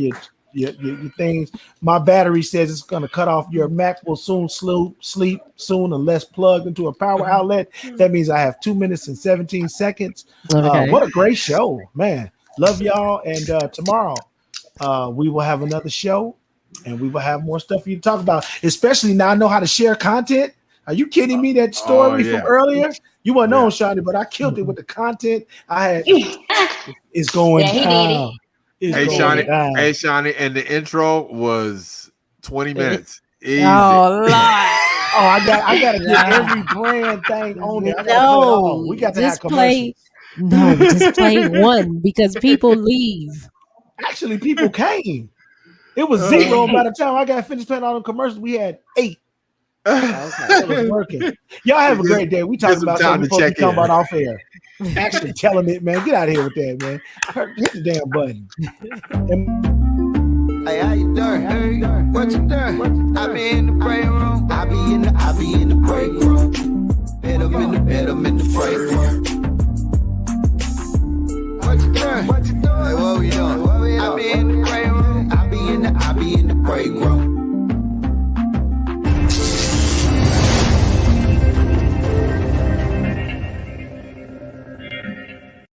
Speaker 1: your things. My battery says it's going to cut off. Your Mac will soon sleep soon unless plugged into a power outlet. That means I have 2 minutes and 17 seconds.
Speaker 6: Okay.
Speaker 1: What a great show, man. Love y'all. And tomorrow we will have another show and we will have more stuff for you to talk about, especially now I know how to share content. Are you kidding me? That story from earlier? You weren't known, Shawnee, but I killed it with the content I had. It's going down.
Speaker 2: Hey, Shawnee, and the intro was 20 minutes. Easy.
Speaker 6: Oh, Lord.
Speaker 1: I got to get every brand thing on there.
Speaker 6: No,
Speaker 1: we got to
Speaker 6: just
Speaker 1: have commercials.
Speaker 6: Just play one because people leave.
Speaker 1: Actually, people came. It was 0 by the time I got finished playing all the commercials. We had 8. It was working. Y'all have a great day. We talking about something we're supposed to be talking about off air. Actually telling it, man. Get out of here with that, man. Hit the damn button.
Speaker 10: Hey, how you doing? What you doing? I be in the break room. I be in the break room. I'm in the break room.